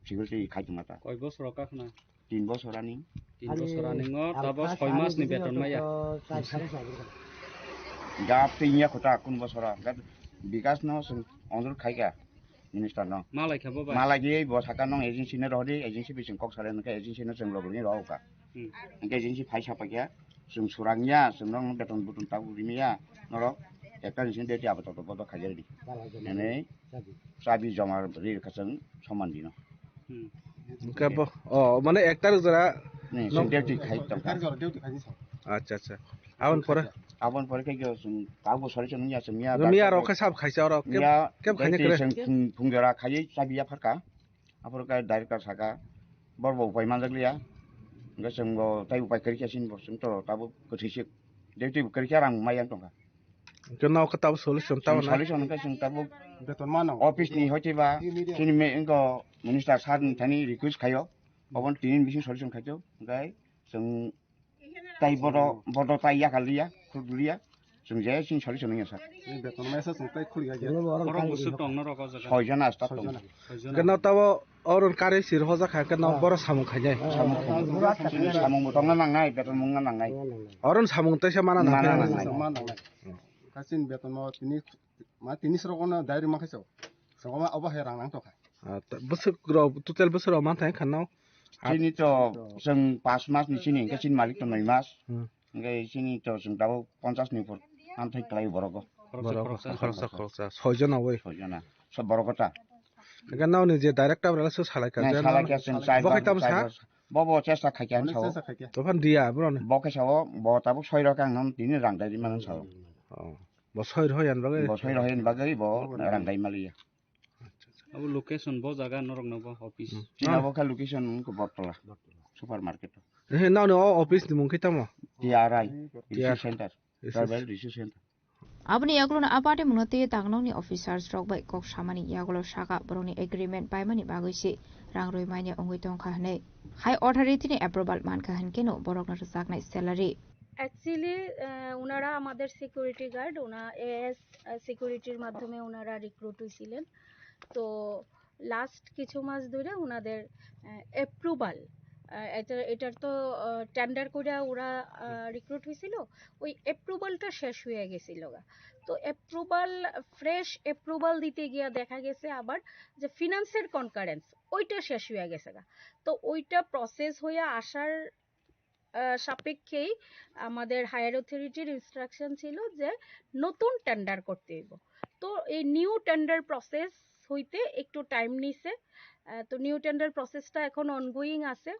K: সিকিউরিটি খাইতমাতা
N: কয় বছর কাখনা
K: 3 বছর রানিং
N: 3 বছর রানিং তব 6 মাস নি বেতন মাইয়া
K: গাপ তিনিয়া খটা কোন বছরা বিকাশ ন অঞ্চল খাইকা মিনিস্টার ন
N: মালাই খাবো বা
K: মালাই গিয়ে বসাকা নং এজেন্সি নে রহদি এজেন্সি বিসং কক সারে নকে এজেন্সি নে जों লগনি রওকা এজেন্সি ফাইসা পাকিয়া जों सुरांनिया जों नों बेतन बुतुन ताबु रिमिया नरो एकटा जिसिन देति आबो ततो बद खाजेरदि एने साबि जमा रि खसं समान दिनो
M: কাব ও মানে একটার জরা
K: নে जों देति खाइ तंका
M: আচ্ছা আচ্ছা আবন পরে
K: কে जों ताबु सरि जों निया जों निया
M: মিয়া রকে সাব খাইছে আর কেম খাইনে করে
K: फुंगरा खाइ साबिया फरका आपरका director Saka बरबो फाइमान जगलिया Gasenggo tayo pa kerja sin bosento tabu kesisik jadi kerja orang mayan tongka
M: kenal ke tabu solution tahu na
K: solution ka sing tabu beton mana office ni hoci ba sini me engko minister san tani request kayo obon tinin bisin solution kayo gai sing tai bodo tai ya kalia kulia sing jaya sin solution ni sa
L: beton mesa sing tai kulia je
N: orang busuk tong na roko jaga
K: hojana stop tong
M: kenal tahu orang kare sir hoja kha kenal boro samung khajai
K: samung mutong nangai beton mung nangai
M: orang samung te samana
L: nangai kasin beton mau tini serokona dari makasau sokoma oba herang nang toka
M: busuk gro total busuk ro man thai khanau
K: sini to जों 5 मास नि sini kasin malik to 9 mas ngai sini to जों dabu 50 ni por am thai klai boroko
M: খরচা 6 জন হবে
K: 6 জন সব বড়কটা
M: কেন নি যে director Rasu সালাইকা যে
K: বখাইতাম সা বব চেষ্টা খাইকান সাও
M: তখন দিয়া ব্রন
K: বকে সাও বতাবু 6 রাকাং নম তিনি রাংদাই মান সাও
M: বছর হয়ান বাগে
K: ব রাংদাই মালিয়া
N: अब लोकेशन बो जगह नरक नबो ऑफिस
K: चिनाबो का लोकेशन को बटला সুপার মার্কেট
M: হে নাও নো অফিস দি মুখে তামো
K: TRI research centre tribal research centre
F: abni yaglona apate munate tangnoni officers rok bai kok samani yaglo saka boroni agreement paimani bagoisi rangroi maine ongoi tongkha hne high authority ni approval mankha hankeno borok na saknai salary
O: actually ওনারা আমাদের security guard as সিকিউরিটির মাধ্যমে ওনারা recruit হয়েছিলেন তো last কিছু মাস ধরে ওনাদের অ্যাপ্রুভাল এটার তো টেন্ডার করে ওরা রিক্রুট হয়েছিল ওই অ্যাপ্রুভালটা শেষ হয়ে গেছিল তো ফ্রেশ অ্যাপ্রুভাল দিতে গিয়ে দেখা গেছে আবার যে ফিনান্সের কনকারেন্স ওইটা শেষ হয়ে গেছে তো ওইটা প্রসেস হয়ে আসার সাপেক্ষেই আমাদের হায়ার অথরিটির ইনস্ট্রাকশন ছিল যে নতুন টেন্ডার করতে হইব তো এই নিউ টেন্ডার প্রসেস হইতে একটু টাইম নিছে তো নিউ টেন্ডার প্রসেসটা এখন অনগোয়িং আছে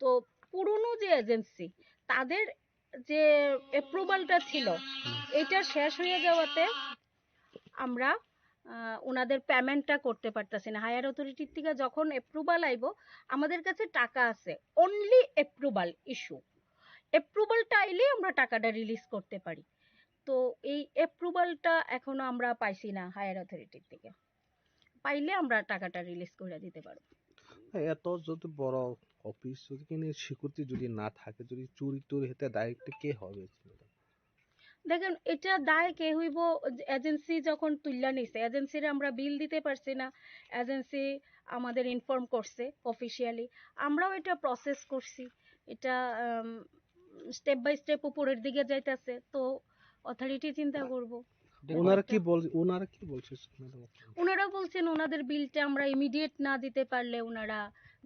O: তো পুরনো যে এজেন্সি তাদের যে অ্যাপ্রুভালটা ছিল এটা শেষ হয়ে যাওয়াতে আমরা ওনাদের পেমেন্টটা করতে পারতেছি না হায়ার অথরিটির থেকে যখন অ্যাপ্রুভাল আইব আমাদের কাছে টাকা আছে অনলি অ্যাপ্রুভাল ইস্যু অ্যাপ্রুভালটা আইলে আমরা টাকাটা রিলিজ করতে পারি তো এই অ্যাপ্রুভালটা এখনো আমরা পাইছি না হায়ার অথরিটির থেকে পাইলে আমরা টাকাটা রিলিজ করে দিতে পারবো
M: এত যদি বড় অফিস যদি কিনে সিকিউরিটি যদি না থাকে যদি চুরি টুরি হতে ডাইরেক্ট কে হবে
O: দেখেন এটা দায় কে হইব এজেন্সি যখন তুল্লা নিছে এজেন্সির আমরা বিল দিতে পারছি না এজেন্সি আমাদের ইনফর্ম করছে অফিশিয়ালি আমরাও এটা প্রসেস করছি এটা স্টেপ বাই স্টেপ উপরের দিকে যাইতেছে তো অথরিটি চিন্তা করব
M: ওনারা কি বলছে
O: ওনারা বলছেন ওনাদের বিলটা আমরা ইমিডিয়েট না দিতে পারলে ওনারা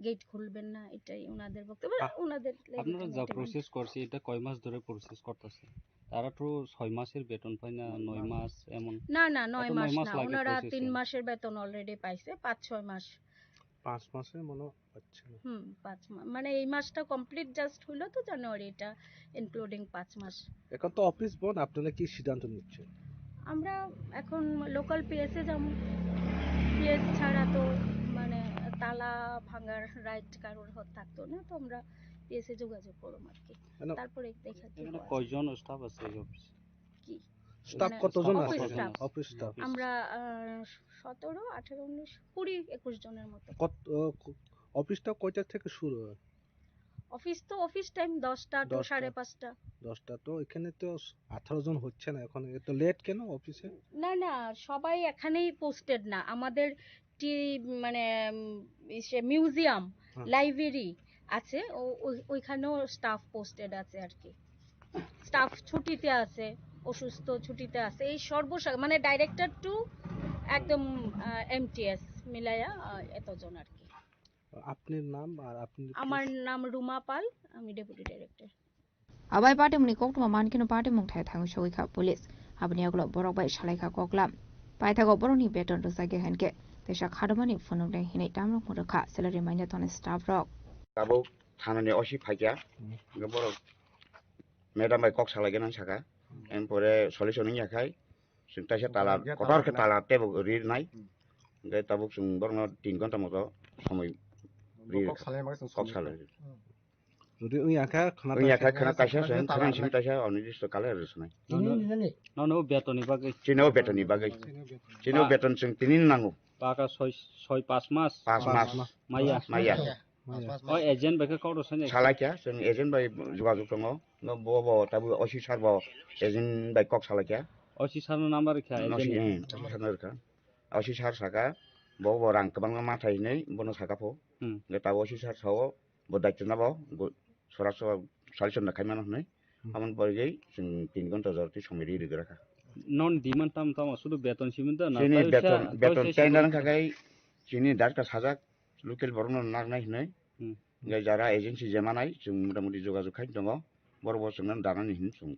O: গেট খুলবেন না এটাই ওনাদের বক্তব্য ওনাদের
N: আপনারা যা প্রসেস করছে এটা কয় মাস ধরে প্রসেস করতেছে তারা তো 6 মাসের বেতন পায় না 9 মাস এমন
O: না 9 মাস না ওনারা 3 মাসের বেতন অলরেডি পাইছে 5-6 মাস
M: 5 মাসের মনে হচ্ছে না
O: 5 মাস মানে এই মাসটা কমপ্লিট জাস্ট হলো তো জানুয়ারি এটা ইনক্লুডিং 5 মাস
M: এখন তো অফিস বন্ধ আপনারা কি সিদ্ধান্ত নিচ্ছেন
O: আমরা এখন লোকাল পিএসএ যাব পিএস ছাড়া তো মানে তালা ভাঙার রাইট কারোর থাকতো না তো আমরা পিএসএ যোগাযোগ করব আর কি তারপরে দেখা
N: এখানে কয়জন স্টাফ আছে এই অফিসে
O: কি
M: স্টাফ কতজন আছে অফিস স্টাফ
O: আমরা 17 18 19 20 21 জনের মতো
M: অফিসটা কয়টা থেকে শুরু হয়
O: অফিস তো অফিস টাইম 10টা to 5:30
M: 10টা তো এখানে তো 18 জন হচ্ছে না এখন এত লেট কেন অফিসে
O: না সবাই এখানেই পোস্টেড না আমাদের মানে মিউজিয়াম লাইব্রেরি আছে ওইখানেও স্টাফ পোস্টেড আছে আর কি স্টাফ ছুটিতে আছে অসুস্থ ছুটিতে আছে এই মানে ডাইরেক্টর টু একদম এমটিএস মিলায়া এতজন আর কি
M: আপনার নাম আর আপনি
O: আমার নাম রুমা পাল আমি deputy director
F: abai pate muni koktuma mankino pate mung thai thang shoi kha police abni aglo borok bai salai kha koklam pai thago boroni beton to sage hanke tesha khadmani phonong dai hinai tamrok mu rakha salary maina ton staff rok
K: tabo thanani osi phaikia ge borok madam bai kok salai genan saka empore solution ni yakai singta se tala kotor ke tala tebo ri nai ge tabo sung borno 3 ঘন্টা মতো সময় kok salai
M: যদি ওই আকা
K: খানা কাইসা সেন খানা সিং তাইসা অনির্দিষ্ট কালে রস নাই
N: নো বেতননি বাগै
K: চিনো বেতন जों তিনিন নাঙ্গো
N: পাকা 6-5 মাস
K: 5 মাস মাইয়া
N: ও এজেন্ট বাইকে কত সনে
K: সালাইয়া जों এজেন্ট বাই যোগাযোগ দङ ন বো তাবু অসি সারব এজেন্ট বাই কক সালাইয়া
N: অসি সারনো নাম্বার রেখা
K: এজেন্ট সারনারকা অসি সার সাকা বো রাং কবাং মাথাই नै বনো সাকাফো গেতা অসি সার সাও বো দায়িত্ব নাবো সরাসরি সলিউশন না খাইমান হই আমন পরিগৈ जों 3 ঘন্টা জরতি সময় রি রাখা
N: নন ডিমান্ড তাম শুধু বেতন সিমেন্ট না
K: বেতন চাইনার থাকাই চিনি ডাক্তার সাজাক লোকাল বরন নাগ নাই হই গাই যারা এজেন্সি জমানাই जों মোটামুটি যোগাযোগ খাই দङ বড় বড় जों দানানি হিন जों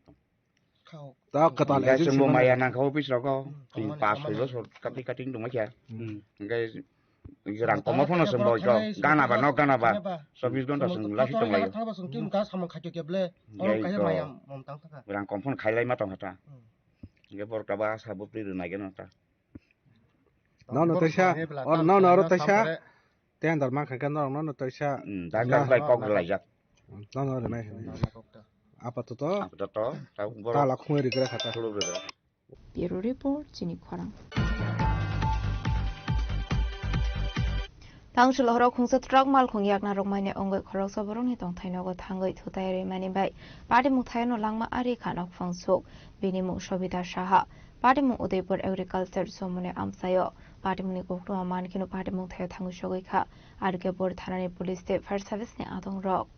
M: তা কাতাল
K: এজেন্সি जों মায়া না খাও পিছ রাখো 5-6 কাটি কাটিং দङ কিয়া গাই Gerang komo pun asem boy ko gana ba no gana ba 24 ঘন্টা sung lahi tong layo
P: thaba sung kim ka samang khajo keble ong kahe mayam mom tang taka
K: gerang kompon khailai ma tong hata ge bor ka ba sabu pri na gen ta
M: no taisha no taisha ten dar ma khan kan no taisha
K: da ga bai kok lai jak
M: জানুয়ারি না এখানে আপাতত
K: তাও বড়
M: তালা খুঁয়ে রেখে খাতা
F: bureau report চিনি খরাং Tangshil horok khungsa truck mal khung yak na rok mane ongoi khorok saborong ni tong thaino go thangoi thutai re mani bai party mu thaino langma ari khanok fangsuk bini mu shobita shaha party mu udaipur agriculture somone amsayo party mu ni kokro man kinu party mu thayo thangu shogoi kha arke bor thanani police te fire service ni adong rok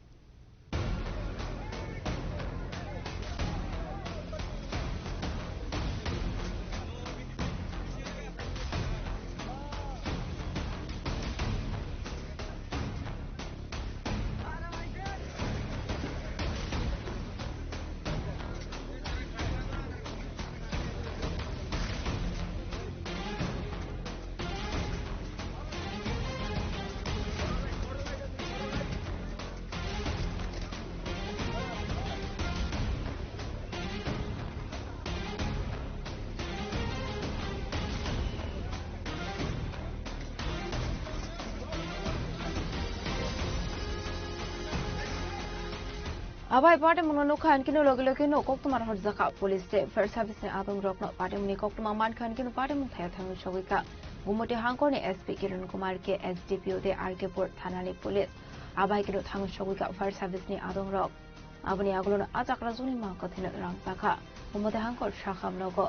F: Abai party muno khan kinu logi no kok tumar hor zaka police te fire service ne adong rok no party muni kok tumar man khan kinu party mu thaya thangu shogika gumote hangkor ne SP Kiran Kumar ke SDPO de RK port thana ni police abai kinu thangu shogika fire service ne adong rok abani agulo na achakra juni ma ko thina ram saka gumote hangkor shakham logo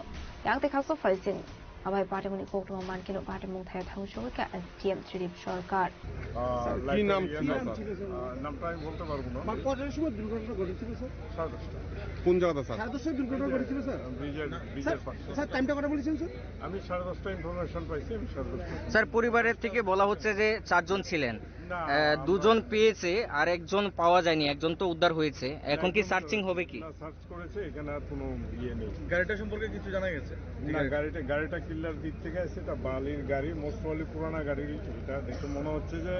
F: yakte khakso faising abai party muni kok tumar man kinu party mu thaya thangu shogika SPM Tridip Sarkar
L: কি নাম ছিল নামটা আমি বলতে পারবো না কটার সময় দুর্ঘটনা ঘটেছিল স্যার 10:30 কোন জায়গাতে স্যার 10:30 দুর্ঘটনা ঘটেছিল স্যার ব্রিজের পাশে স্যার টাইমটা কত বলেছেন স্যার আমি 10:30 ইনফরমেশন পাইছি আমি 10:30
Q: স্যার পরিবারের থেকে বলা হচ্ছে যে 4 জন ছিলেন দুজন পেয়েছে আর একজন পাওয়া যায়নি একজন তো উদ্ধার হয়েছে এখন কি সার্চিং হবে কি
L: না সার্চ করেছে এখানে আর কোনো নেই গাড়িটা সম্পর্কে কিছু জানা গেছে না গাড়িটা কিল্লার দিক থেকে আসছে এটা বালির গাড়ি মোস্ট প্রবাবলি পুরানা গাড়ি এটা দেখে মনে হচ্ছে যে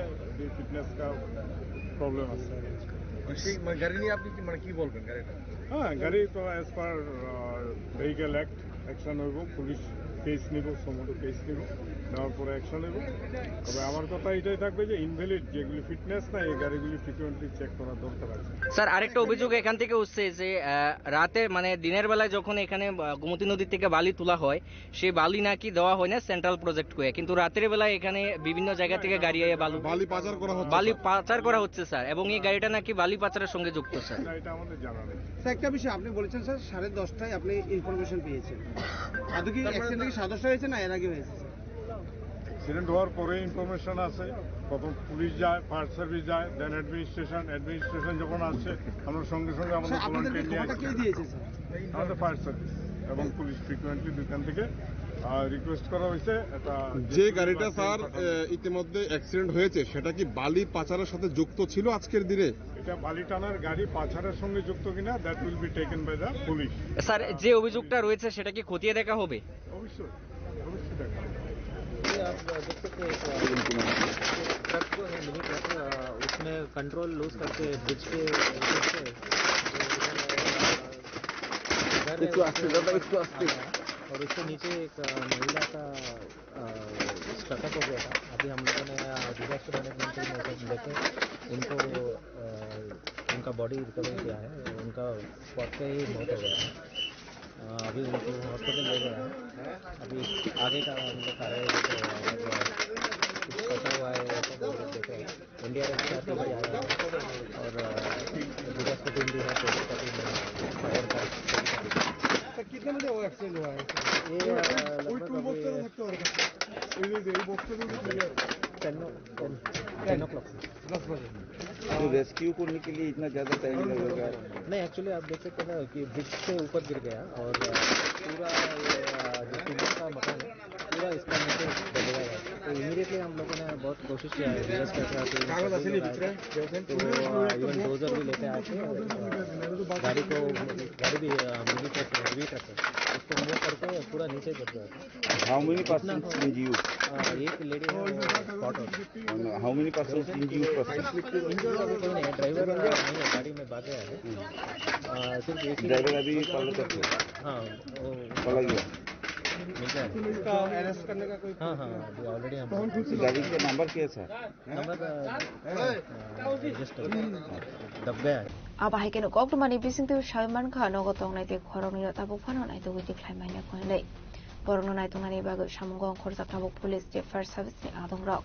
L: ফিটনেস কা প্রবলেম আছে সেই গাড়ি নিয়ে আপনি কি বলবেন গাড়িটা হ্যাঁ গাড়ি তো as per vehicle act action হইব পুলিশ কেস নিব সমস্ত কেস নিব নেওয়ার পরে অ্যাকশন নেব তবে আমার কথা এটাই থাকবে যে ইনভ্যালিড যেগুলি ফিটনেস না এই গাড়িগুলি ফ্রিকুয়েন্টলি চেক করার দরকার আছে
Q: স্যার আরেকটা অভিযোগ এখান থেকে উঠছে যে রাতে মানে দিনের বেলায় যখন এখানে গোমতী নদী থেকে বালি তোলা হয় সেই বালি নাকি দেওয়া হয় না সেন্ট্রাল প্রজেক্ট করে কিন্তু রাতের বেলায় এখানে বিভিন্ন জায়গা থেকে গাড়ি এসে বালি পাচার করা হচ্ছে স্যার এবং এই গাড়িটা নাকি বালি পাচারের সঙ্গে যুক্ত স্যার
L: এটা আমাদের জানা নেই
P: স্যার একটা বিষয় আপনি বলেছেন স্যার 10:30টায় আপনি ইনফরমেশন পেয়েছেন আদৌ কি অ্যাক্সিডেন্ট কি 10:30 হয়েছে না এর আগে হয়েছে
L: অ্যাক্সিডেন্ট হওয়ার পরে ইনফরমেশন আছে প্রথম পুলিশ যায় ফায়ার সার্ভিস যায় দেন অ্যাডমিনিস্ট্রেশন যখন আসছে আমরা সঙ্গে আমাদের ভলান্টিয়ার নিয়ে আসছি আমাদের ফায়ার সার্ভিস এবং পুলিশ ফ্রিকুয়েন্টলি দুইখান থেকে রিকোয়েস্ট করা হয়েছে এটা
R: যে গাড়িটা স্যার ইতিমধ্যে অ্যাক্সিডেন্ট হয়েছে সেটা কি বালি পাচারের সাথে যুক্ত ছিল আজকের দিনে
L: এটা বালি টানার গাড়ি পাচারের সঙ্গে যুক্ত কিনা that will be taken by the police
Q: sir যে অভিযোগটা রয়েছে সেটা কি খতিয়ে দেখা হবে
L: অবশ্যই দেখা হবে
S: आप देख सकते हैं ट्रक जो है मिनी ट्रक उसमें कंट्रोल लूज करके ब्रिज के और उसके नीचे एक महिला का स्टकअप हो गया था अभी हम लोगों ने डिजास्टर मैनेजमेंट में लेके इनको उनका बॉडी रिकवर किया है उनका स्पॉट पे ही मौत हो गया है अभी उनको हॉस्पिटल ले गया है अभी आगे का हम लोग कार्य कुछ फंसा हुआ है ऐसा देख रहे हैं इंडिया रेड भी आया है और डिजास्टर टीम भी है पुलिस का टीम है फायर का
P: कितने बजे वो एक्सीडेंट हुआ है
S: ये लगभग 10 o'clock 10 बजे
K: तो रेस्क्यू करने के लिए इतना ज़्यादा टाइम लगेगा
S: नहीं एक्चुअली आप देख सकते हैं कि ब्रिज से ऊपर गिर गया और पूरा जो टीम का मकान है पूरा इसका नीचे डलेगा तो इमीडिएटली हम लोगों ने बहुत कोशिश किया है रिवर्स करके तो इवन डोजर भी लेके आए थे गाड़ी भी मिनी ट्रक हेवी ट्रक है उसको मूव करके पूरा नीचे गिर गया
K: हाउ मेनी पर्सन इंज्यूर्ड
S: एक लेडी है स्पॉट
K: हाउ मेनी पर्सन इंज्यूर्ड
S: कोई नहीं ड्राइवर नहीं है गाड़ी में भाग गया है सिर्फ एक
K: ड्राइवर अभी हाँ
S: पलट गया मिल जाएगा
P: इसका अरेस्ट करने का कोई
S: हाँ हाँ अभी ऑलरेडी हम
K: गाड़ी का नंबर क्या है सर
S: नंबर जस्ट दब गया है
F: अब हाई के नुक मानी बिसिंग तो शायमान खा नगद नाइते खरंगनि ताबुक फानो नाइते गुदि ख्लायमायना खनै बरंनो नायतंनानि बागै सामुंगं खरजाक ताबुक पुलिस जे फायर सार्भिस नि आदं रक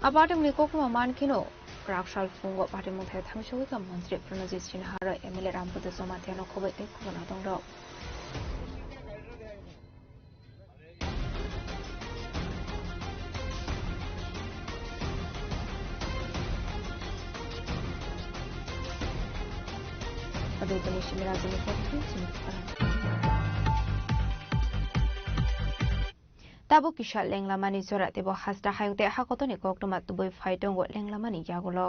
F: Abating ni kokuma man kino Rakshal fungo pati muthe thamshogi ka mantri Pranajit Sinhara MLA Rampudu Somathiano khobai te khobana dongro Adu tani shimirazini potri sinukara Tabu kishal lenglamani zora tebo hasda hayute hakotoni koktumat tuboi faitong go lenglamani yagulo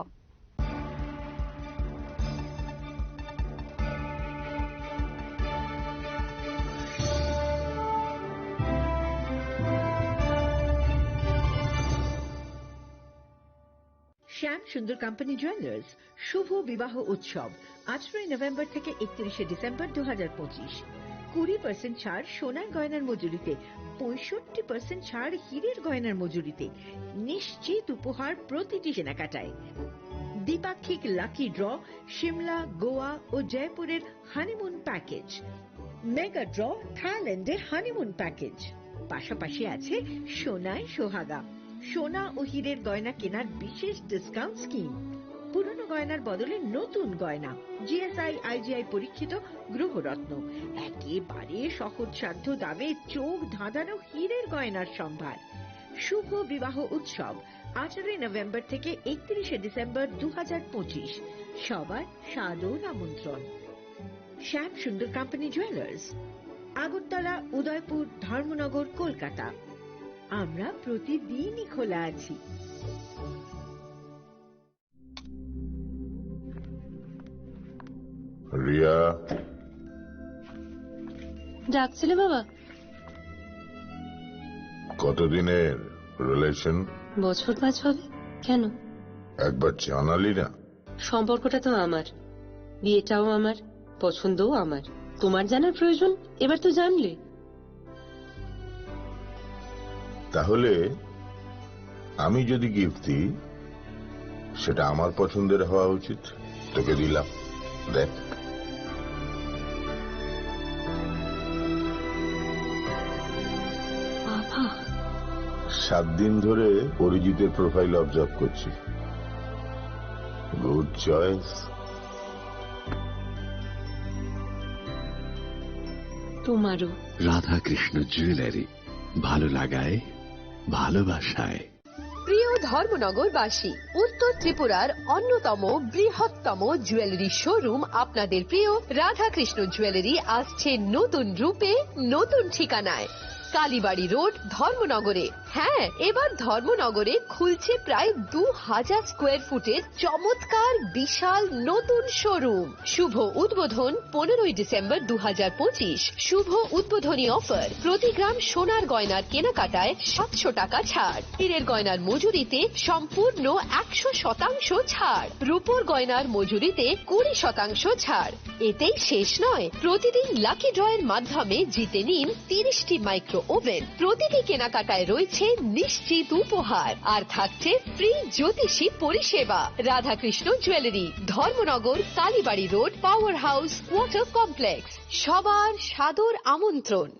D: শ্যাম Sundar company jewellers শুভ বিবাহ উৎসব 18 November থেকে 31 December 2025 20% ছাড় সোনার গয়নার মজুরিতে 65% ছাড় হীরের গয়নার মজুরিতে নিশ্চিত উপহার প্রতিটি কেনাকাটায় দ্বিপাক্ষিক লাকি ড্র শিমলা গোয়া ও জয়পুরের হানিমুন প্যাকেজ মেগা ড্র থাইল্যান্ডে হানিমুন প্যাকেজ পাশাপাশি আছে সোনায় সোহাগা সোনা ও হীরের গয়না কেনার বিশেষ ডিসকাউন্ট স্কিম পুরনো গয়নার বদলে নতুন গয়না জিএসআই আইজিআই পরীক্ষিত গ্রহরত্ন একেবারে সহজসাধ্য দামে চোখ ধাঁধানো হীরের গয়নার সম্ভার শুভ বিবাহ উৎসব 18 নভেম্বর থেকে 31 ডিসেম্বর 2025 সবার সাদর আমন্ত্রণ শ্যাম সুন্দর কোম্পানি জুয়েলার্স আগরতলা উদয়পুর ধর্মনগর কলকাতা আমরা প্রতিদিনই খোলা আছি
A: রিয়া
B: ডাকছিলে বাবা
A: কতদিনের রিলেশন
B: বছর 5 হবে কেন
A: একবার জানালি না
B: সম্পর্কটা তো আমার বিয়েটাও আমার পছন্দও আমার তোমার জানার প্রয়োজন এবার তো জানলে
A: তাহলে আমি যদি গিফট দিই সেটা আমার পছন্দের হওয়া উচিত তোকে দিলাম দেখ
B: বাবা
A: 7 দিন ধরে অরিজিতের প্রোফাইল অবজার্ভ করছি গুড চয়েস
B: তোমারও
C: রাধা কৃষ্ণ জুয়েলারি ভালো লাগায় ভালোবাসায়
E: প্রিয় ধর্মনগরবাসী উত্তর ত্রিপুরার অন্যতম বৃহত্তম জুয়েলারি শোরুম আপনাদের প্রিয় রাধাকৃষ্ণ জুয়েলারি আসছে নতুন রূপে নতুন ঠিকানায় কালীবাড়ি রোড ধর্মনগরে হ্যাঁ এবার ধর্মনগরে খুলছে প্রায় 2000 স্কোয়ার ফুটের চমৎকার বিশাল নতুন শোরুম শুভ উদ্বোধন 15 ডিসেম্বর 2025 শুভ উদ্বোধনী অফার প্রতি গ্রাম সোনার গয়নার কেনাকাটায় 700 টাকা ছাড় হীরের গয়নার মজুরিতে সম্পূর্ণ 100% ছাড় রূপোর গয়নার মজুরিতে 20% ছাড় এতেই শেষ নয় প্রতিদিন লাকি ড্রয়ের মাধ্যমে জিতে নিন 30টি মাইক্রো ওভেন। প্রতিটি কেনাকাটায় রয়েছে নিশ্চিত উপহার আর থাকছে ফ্রি জ্যোতিষী পরিষেবা। Radhakrishna jewellery, Dharmanagar, Kalibari road, power house, water complex. সবার সাদর আমন্ত্রণ।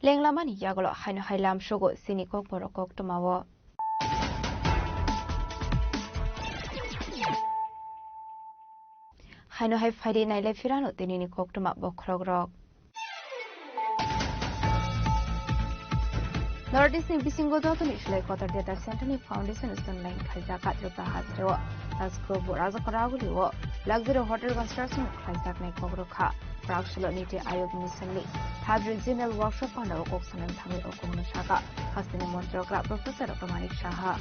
F: লেংলামানি ইয়াগল হাইনো হাইলাম সগো সিনিকক বরকক টমাও হাইনো হাই ফাইডে নাইলে ফিরানো তিনিনি কোকটমা বখরগ্রক নর্থ ইস্ট বিসিংগো দতনি ইসলাই কতার ডেটা সেন্টারনি ফাউন্ডেশন স্টনলাইন খাইজা কাত্রকা হাজরেও তাজকো বরাজকরাগুলিও লাক্সারি হোটেল কনস্ট্রাকশন খাইজাকনাই কগ্রখা প্রাকশল নীতি আয়োগ মিশননি থার্ড রিজিনাল ওয়ার্কশপ পান্ডাও কোকসানান থাঙ্গি অকমনো শাখা হাস্তিনি মন্ত্রকরা professor doctor Manik Saha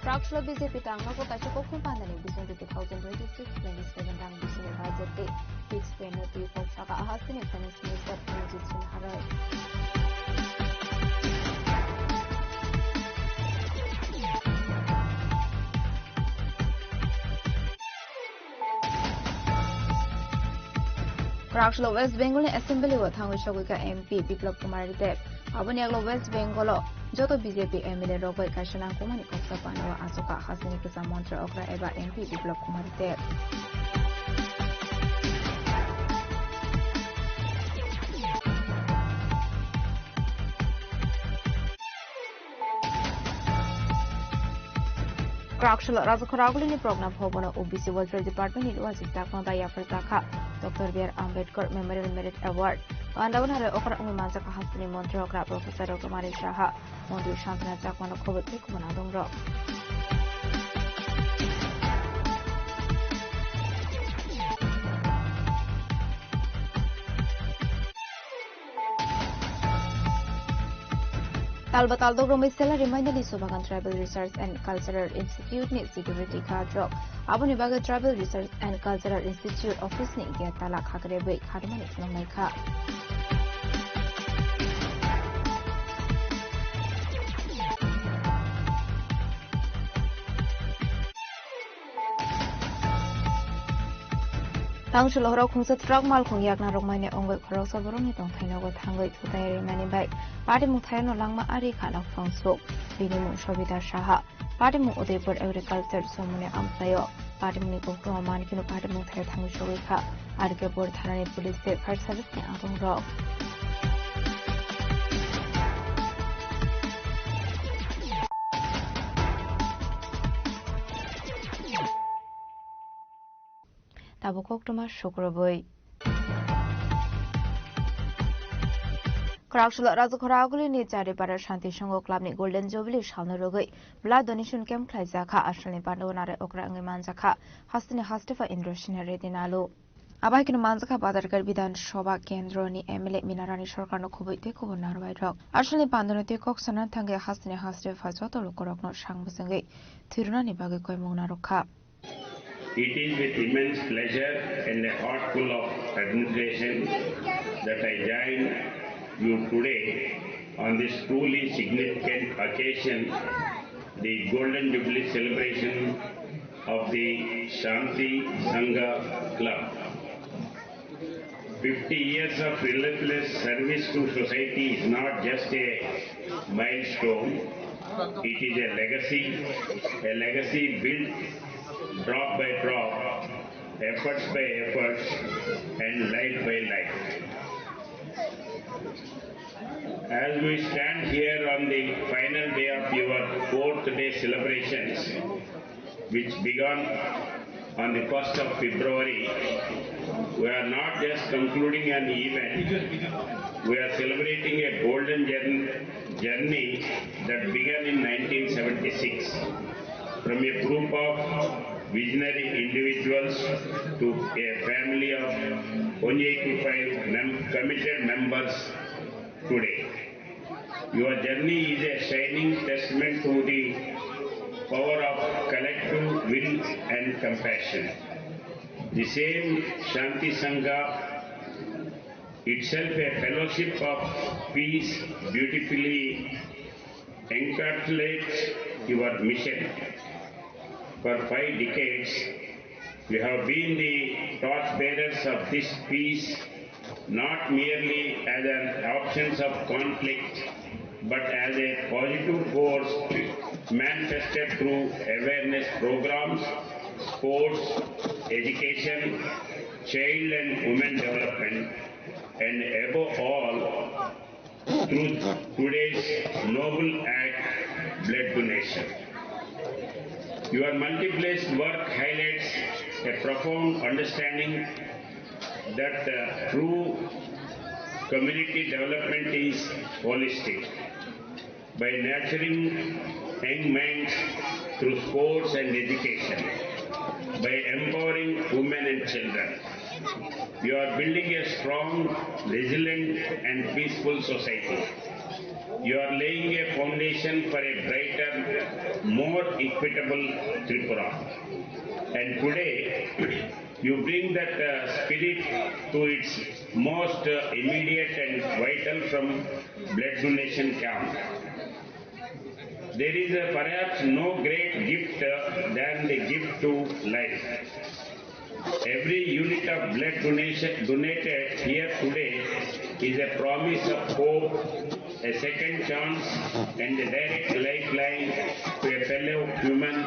F: Prakshla BJP tangma ko kaisa ko khun pandani bison 2026-27 dang bison budget te fix penalty ko saka ahasini finance minister Ranjit Singh Harai Prakshla West Bengal Assembly wa thangwi shogika MP Biplab Kumar Dev aboni aglo West Bengal যত BJP MLA রবই কাশনা কুমানি কক্সা পানোয়া আসোকা Hasini কিসা মন্ত্র অগ্রা এবা MP Biplab Kumar Dev Prakshla Rajakharaguline program Hobona OBC Welfare Department University Takma Daya Fritaka Dr. B.R. Ambedkar Memorial Merit Award Andawan Hare Okra Umanza Hasini Montreokra Professor Dr. Mari Shaha Mondi Shantana Chakmana Kobot Tikmana Dongro Talbatal Dogrom Stella reminded Sobagan Tribal Research and Cultural Institute ni Security Cadrok Abunibaga Tribal Research and Cultural Institute Office ni Giatala Kakrebe Kadmanik Namaika Tangshul Horok Hungsa Truck Mal Kung Yakna Rokmane Ongoi Korok Saboroni Tong Tainogo Tangoi Tutayari Mani Bai Party Muktaino Langma Ari Kana Fangsuk Binimu Shobita Shaha Party Mu Udaipur Agriculture Somune Amsayo Party Mu Nikokto Amanikino Party Muktay Tangu Shobika Argabur Tharani Police State Fire Service Ni Atong Rok Tabukok Thomas Shokroboi Krakshula Rajakharaaguli ni Charipara Shanti Shango Club ni Golden Jubilee Shalnorogoi Blood Donation Camp Klaizaka Ashlani Pandonare Okra Manzaka Hastini Hastifa Indroshine Redinalu Abaikin Manzaka Badarkar Bidan Shoba Kendroni Emile Minarani Shorkano Kubite Kubunarwai Rock Ashlani Pandonati Koksanan Tange Hastini Hastifa Zoto Lukorokno Shangbusangi Tirunani Bagakoi Munaroka
T: It is with immense pleasure and a heart full of admiration that I join you today on this truly significant occasion, the Golden Jubilee celebration of the Shanti Sangha Club. 50 years of relentless service to society is not just a milestone, it is a legacy built drop by drop, efforts by efforts, and life by life. As we stand here on the final day of your 4th day celebrations, which began on the 1st of February, we are not just concluding an event, we are celebrating a golden journey that began in 1976. From a group of visionary individuals to a family of 185 committed members today. Your journey is a shining testament to the power of collective will and compassion. The same Shanti Sangha, itself a fellowship of peace, beautifully encapsulates your mission. For 5 decades, you have been the torchbearers of this peace, not merely as an absence of conflict, but as a positive force manifested through awareness programs, sports, education, child and women development, and above all, through today's noble act, blood donation. Your multi-placed work highlights a profound understanding that true community development is holistic. By nurturing young minds through sports and education, by empowering women and children, you are building a strong, resilient and peaceful society. You are laying a foundation for a brighter, more equitable Tripura. And today, you bring that spirit to its most immediate and vital from blood donation camp. There is perhaps no great gift than the gift to life. Every unit of blood donation donated here today is a promise of hope, a second chance, and a direct lifeline to a fellow human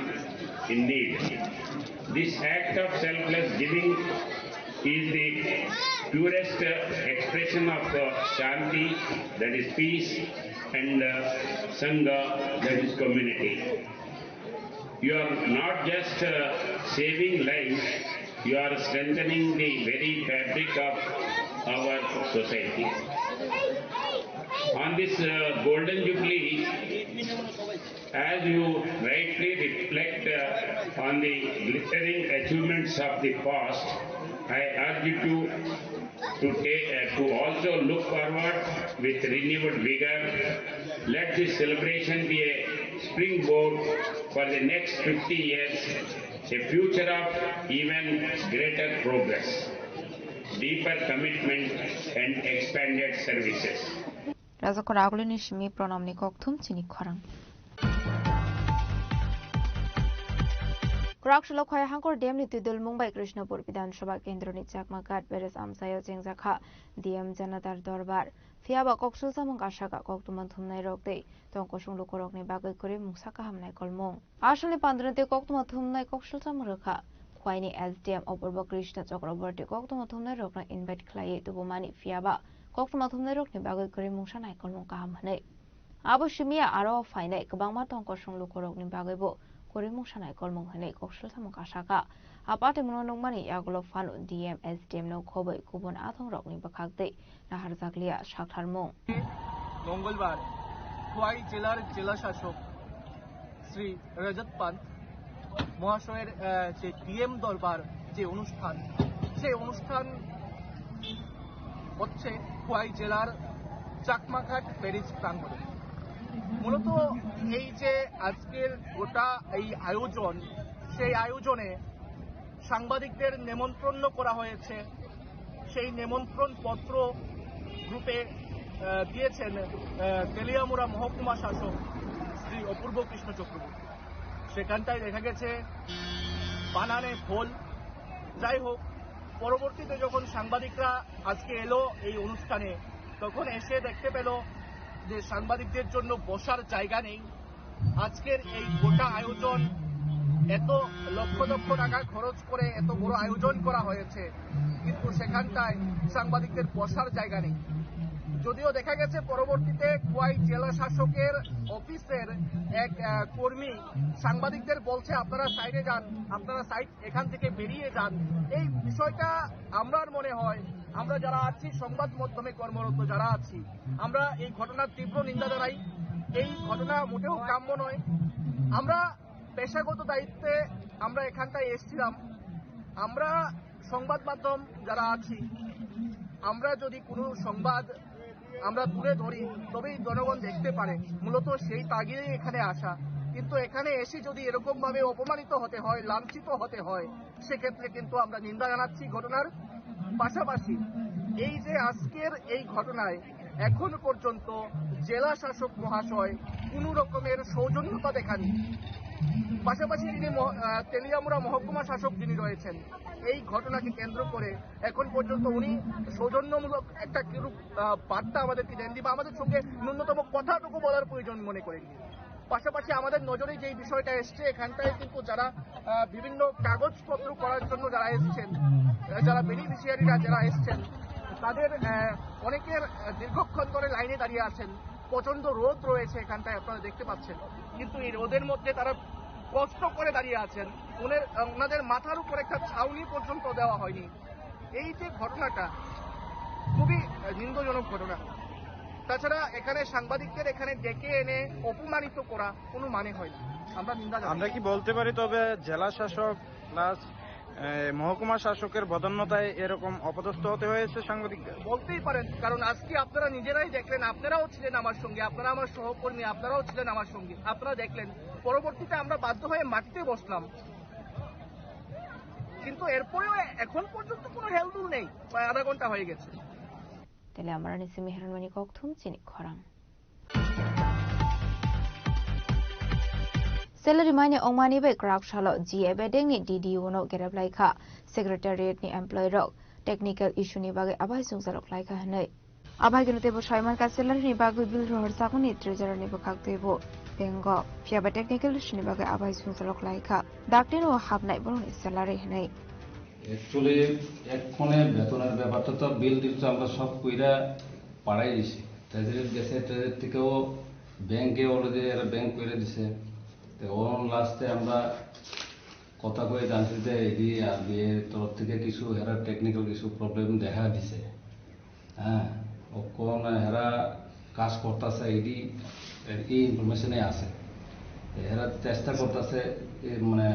T: in need. This act of selfless giving is the purest expression of Shanti, that is peace, and Sangha, that is community. You are not just saving lives, you are strengthening the very fabric of our society. On this Golden Jubilee, as you rightly reflect on the glittering achievements of the past, I urge you to also look forward with renewed vigor. Let this celebration be a springboard for the next 50 years, a future of even greater progress, deeper commitment and expanded services.
F: Razakor agulini shimi pronamni kokthum chini khorang. Kurakshalo khaya hangkor DM ni tidul Mumbai Krishnapur Vidhan Sabha Kendra ni Chakmakat Beres Amsayo Jengjakha DM Janatar Dorbar Fiaba Koksul Samung Ashaka Koktuman Thumnai Rokte Tonkosung Lukorok ni Bagai Kuri Musaka Hamnai Kolmong Ashali Pandrante Koktuman Thumnai Koksul Samuraka Kwaini SDM Opurba Krishna Chakraborty Koktuman Thumnai Rokna invite Klaye Tubumani Fiaba Koktuman Thumnai Rok ni Bagai Kuri Musanai Kolmong Kahamane Abo Shimia Aro Fine Kabangma Tonkosung Lukorok ni Bagaibo Kurimu Shanai Kolmong Hane Kokshul Samukashaka. Aparte Monong Mani Yagulo Fanu DM SDM no Kobo Kubun Athong Rockni Bakakde Naharzaglia Shakharmong.
U: মঙ্গলবার খোয়াই জেলার জেলা শাসক শ্রী রজত পান্ত মহাশয়ের যে DM দরবার যে অনুষ্ঠান সেই অনুষ্ঠান হচ্ছে খোয়াই জেলার চাকমাঘাট ব্যারেজ প্রাঙ্গণে। মূলত এই যে আজকের গোটা এই আয়োজন, সেই আয়োজনে সাংবাদিকদের নেমন্ত্রণ করা হয়েছে। সেই নেমন্ত্রণ পত্র গ্রুপে দিয়েছেন তেলিয়ামুড়া মহকুমা শাসক শ্রী অপূর্ব কৃষ্ণ চক্রবর্তী। সেখানটায় দেখা গেছে বানানে ভোল। যাই হোক, পরবর্তীতে যখন সাংবাদিকরা আজকে এলো এই অনুষ্ঠানে, তখন এসে দেখতে পেল যে সাংবাদিকদের জন্য বসার জায়গা নেই। আজকের এই গোটা আয়োজন এত লক্ষ লক্ষ টাকা খরচ করে এত বড় আয়োজন করা হয়েছে, কিন্তু সেখানটায় সাংবাদিকদের বসার জায়গা নেই। যদিও দেখা গেছে পরবর্তীতে খোয়াই জেলা শাসকের অফিসের এক কর্মী সাংবাদিকদের বলছে আপনারা সাইডে যান, আপনারা সাইড এখান থেকে বেরিয়ে যান। এই বিষয়টা আমার মনে হয় আমরা যারা আছি সংবাদ মাধ্যমে কর্মরত যারা আছি, আমরা এই ঘটনার তীব্র নিন্দা জানাই। এই ঘটনা মোটেও কাম্য নয়। আমরা পেশাগত দায়িত্বে আমরা এখানটায় এসেছিলাম। আমরা সংবাদ মাধ্যম যারা আছি, আমরা যদি কোনো সংবাদ আমরা তুলে ধরি তবেই জনগণ দেখতে পারে। মূলত সেই তাগিদেই এখানে আসা। কিন্তু এখানে এসে যদি এরকম ভাবে অপমানিত হতে হয়, লাঞ্ছিত হতে হয়, সেক্ষেত্রে কিন্তু আমরা নিন্দা জানাচ্ছি ঘটনার। পাশাপাশি এই যে আজকের এই ঘটনায় এখন পর্যন্ত জেলা শাসক মহাশয় কোন রকমের সৌজন্যতা দেখানি। পাশাপাশি যিনি তেলিয়ামুড়া মহকুমা শাসক যিনি রয়েছেন, এই ঘটনাকে কেন্দ্র করে এখন পর্যন্ত উনি সৌজন্যমূলক একটা বার্তা আমাদেরকে দেননি বা আমাদের সঙ্গে ন্যূনতম কথাটুকু বলার প্রয়োজন মনে করেননি। পাশাপাশি আমাদের নজরে যে বিষয়টা এসছে, এখানটায় কিন্তু যারা বিভিন্ন কাগজপত্র করার জন্য যারা এসছেন, যারা বেনিফিশিয়ারিরা যারা এসছেন, তাদের অনেকের দীর্ঘক্ষণ ধরে লাইনে দাঁড়িয়ে আছেন। প্রচন্ড রোদ রয়েছে এখানটায়, আপনারা দেখতে পাচ্ছেন, কিন্তু এই রোদের মধ্যে তারা কষ্ট করে দাঁড়িয়ে আছেন। ওনাদের মাথার উপর একটা ছাউনি পর্যন্ত দেওয়া হয়নি। এই যে ঘটনাটা খুবই নিন্দজনক ঘটনা। তাছাড়া এখানে সাংবাদিকদের এখানে ডেকে এনে অপমানিত করা কোনো মানে হয় না, আমরা নিন্দা জানাই।
G: আমরা কি বলতে পারি তবে জেলা শাসক প্লাস মহকুমা শাসকের বদান্যতায় এরকম অপদস্থ হতে হয়েছে সাংবাদিকদের?
U: বলতেই পারেন, কারণ আজকে আপনারা নিজেরাই দেখলেন, আপনারাও ছিলেন আমার সঙ্গে, আপনারা আমার সহকর্মী, আপনারাও ছিলেন আমার সঙ্গে, আপনারা দেখলেন। পরবর্তীতে আমরা বাধ্য হয়ে মাটিতে বসলাম, কিন্তু এরপরেও এখন পর্যন্ত কোনো হেলদুল নেই, প্রায় আধা ঘন্টা হয়ে গেছে।
F: তাহলে আমরা নিচে মেহরানমানি ককথুম চিনি খরাং Salary mine ongmani be crack shalo GA bedeng ni DDO no gerab laika secretariat ni employee rok technical issue ni bage abai sungsalok laika hanai abai gnu tebo shaiman ka salary ni bage bil rohar sakun ni treasurer ni bakak tebo bengo fiaba technical issue ni bage abai sungsalok laika dakten o habnai boron salary hanai
V: actually এক ফোনে বেতনের ব্যাপারটা তো বিল দিতে আমরা সব কইরা পাড়াই দিছি ট্রেজারি গেছে ট্রেজারি থেকেও ব্যাংকে অলরেডি এরা ব্যাংক করে দিছে তো ওন লাস্টে আমরা কথা কই জানছি যে এই আর বিয়ে তরফ থেকে কিছু এরা টেকনিক্যাল কিছু প্রবলেম দেখা দিছে হ্যাঁ ও কোন এরা কাজ করতেছে এই ইনফরমেশনে আছে এরা চেষ্টা করতেছে মানে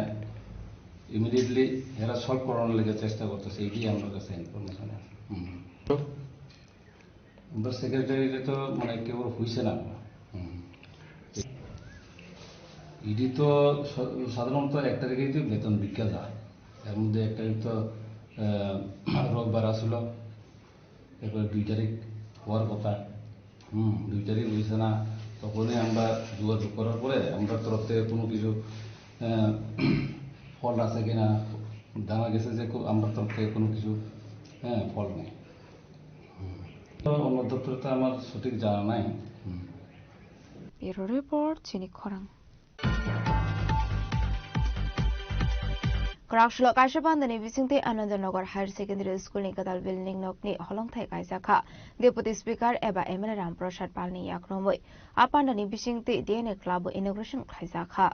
V: ইমিডিয়েটলি এরা সলভ করানোর লেগে চেষ্টা করতেছে এইটাই আমার কাছে ইনফরমেশন আছে আমরা সেক্রেটারিতে তো মানে কেউ হইছে না ইডি তো সাধারণত 1 তারিখেই তো বেতন বিজ্ঞা যায় এর মধ্যে 1 তারিখ তো রোববার আসলো এরপর 2 তারিখ হওয়ার কথা 2 তারিখ হয়েছে না তখনই আমরা যোগাযোগ করার পরে আমরা তরফ থেকে কোনো কিছু ফল আছে কিনা জানা গেছে যে আমার তরফ থেকে কোনো কিছু ফল নেই অন্য দপ্তরে তো আমার সঠিক জানা নাই
F: ব্যুরো রিপোর্ট চিনি খরাং Krakshlo Kaishapandani Visingte Anandanagar Higher Secondary School ni Kadal Building Nokni Holongthai Kaisakha Deputy Speaker Eba MLA Ramprasad Palni Yakromoi Apandani Visingte DNA Club Inauguration Kaisakha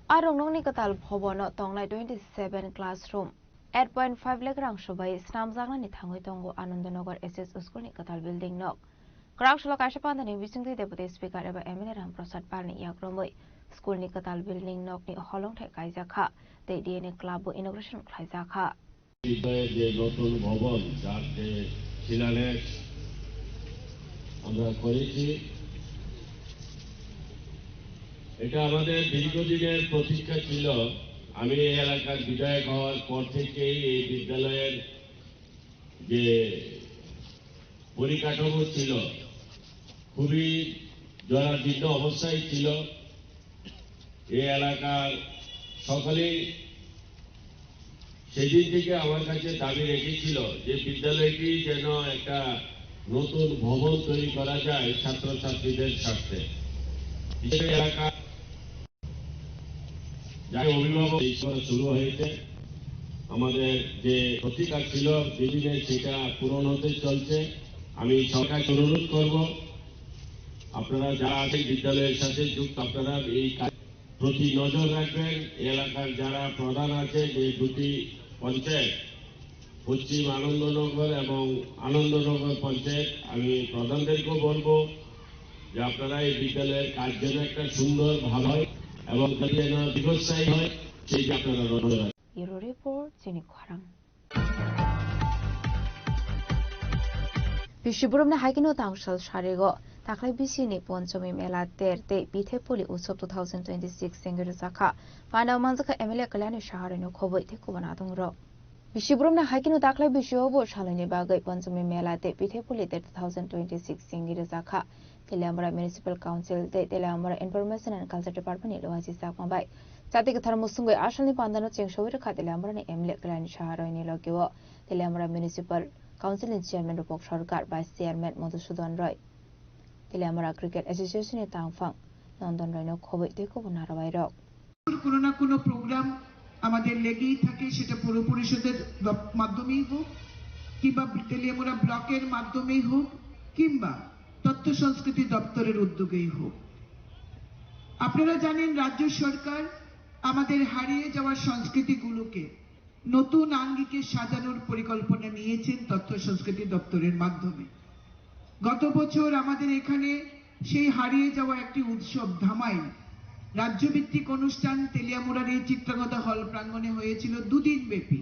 F: Arongni Kadal Bhobono Tongnai 27 classroom 8.5 lakh rang shobai snamjangna ni thangoi tongo Anandanagar SS School ni Kadal Building Nok Krakshlo Kaishapandani Visingte Deputy Speaker Eba MLA Ramprasad Palni Yakromoi School ni Kadal Building Nok ni Holongthai Kaisakha the DNA Club inauguration Kaisakha
W: যে নতুন ভবন যার যে শিলান্যাস আমরা করেছি এটা আমাদের দীর্ঘদিনের প্রতীক্ষা ছিল আমি এই এলাকার বিধায়ক হওয়ার পর থেকেই এই বিদ্যালয়ের যে পরিকাঠামো ছিল খুবই জরাজীর্ণ অবস্থায় ছিল এই এলাকার সকলেই সেদিন থেকে আমার কাছে দাবি রেখেছিল যে বিদ্যালয়টি যেন একটা নতুন ভবন তৈরি করা যায় ছাত্রছাত্রীদের স্বার্থে এলাকা যার অভিভাবক শুরু হয়েছে আমাদের যে প্রতিকার ছিল দিনে সেটা পূরণ হতে চলছে আমি সরকারকে অনুরোধ করব আপনারা যারা আছেন বিদ্যালয়ের সাথে যুক্ত আপনারা এই প্রতি নজর রাখবেন এলাকার যারা প্রধান আছে যে দুটি পঞ্চায়েত পশ্চিম আনন্দনগর এবং আনন্দনগর পঞ্চায়েত আমি প্রধানদেরকেও বলবো যে আপনারা এই বিদ্যালয়ের কাজ যেন একটা সুন্দর ভালো হয় এবং যেন দীর্ঘস্থায়ী হয় সেই যে আপনারা নজর রাখবেন
F: বিশ্ববরমনা হাইকিনো তাংশাল সারেগো তাকলাই বিসিনি পঞ্চমী মেলা তেরতে পিথেপলি উৎসব 2026 সেঙ্গের জাখা পানাও মানজাখা এমএলএ কল্যাণী সাহারেনো খবর থেকে বানাদং র বিশ্ববরমনা হাইকিনো তাকলাই বিশ্ববো সালনি বাগৈ পঞ্চমী মেলাতে পিথেপলি 2026 সেঙ্গের জাখা Teliamura municipal council Teliamura information and culture department লোহাজি সাকমাবাই জাতিকে থার মুসুঙ্গৈ আসালনি পান্দানো চেংসবি রেখা তেলিয়ামরানি এমএলএ কল্যাণী সাহারয়নি লগেও Teliamura municipal council chairman Rupak Sarkar vice chairman Madhusudan Roy Teliamura cricket অ্যাসোসিয়েশনের তাংফাং নন্দন রয়নো খবর থেকে নারাবাই রক
H: কোনো না কোনো প্রোগ্রাম আমাদের লেগেই থাকে, সেটা পৌর পরিষদের মাধ্যমেই হোক কিংবা তেলিয়ামুড়া ব্লকের মাধ্যমেই হোক কিংবা তথ্য সংস্কৃতি দপ্তরের উদ্যোগেই হোক। আপনারা জানেন রাজ্য সরকার আমাদের হারিয়ে যাওয়া সংস্কৃতিগুলোকে নতুন আঙ্গিকে সাজানোর পরিকল্পনা নিয়েছেন তথ্য সংস্কৃতি দপ্তরের মাধ্যমে। গত বছর আমাদের এখানে সেই হারিয়ে যাওয়া একটি উৎসব ধামাইল রাজ্যভিত্তিক অনুষ্ঠান তেলিয়ামুড়ার এই চিত্রকথা হল প্রাঙ্গণে হয়েছিল 2 দিন ব্যাপী।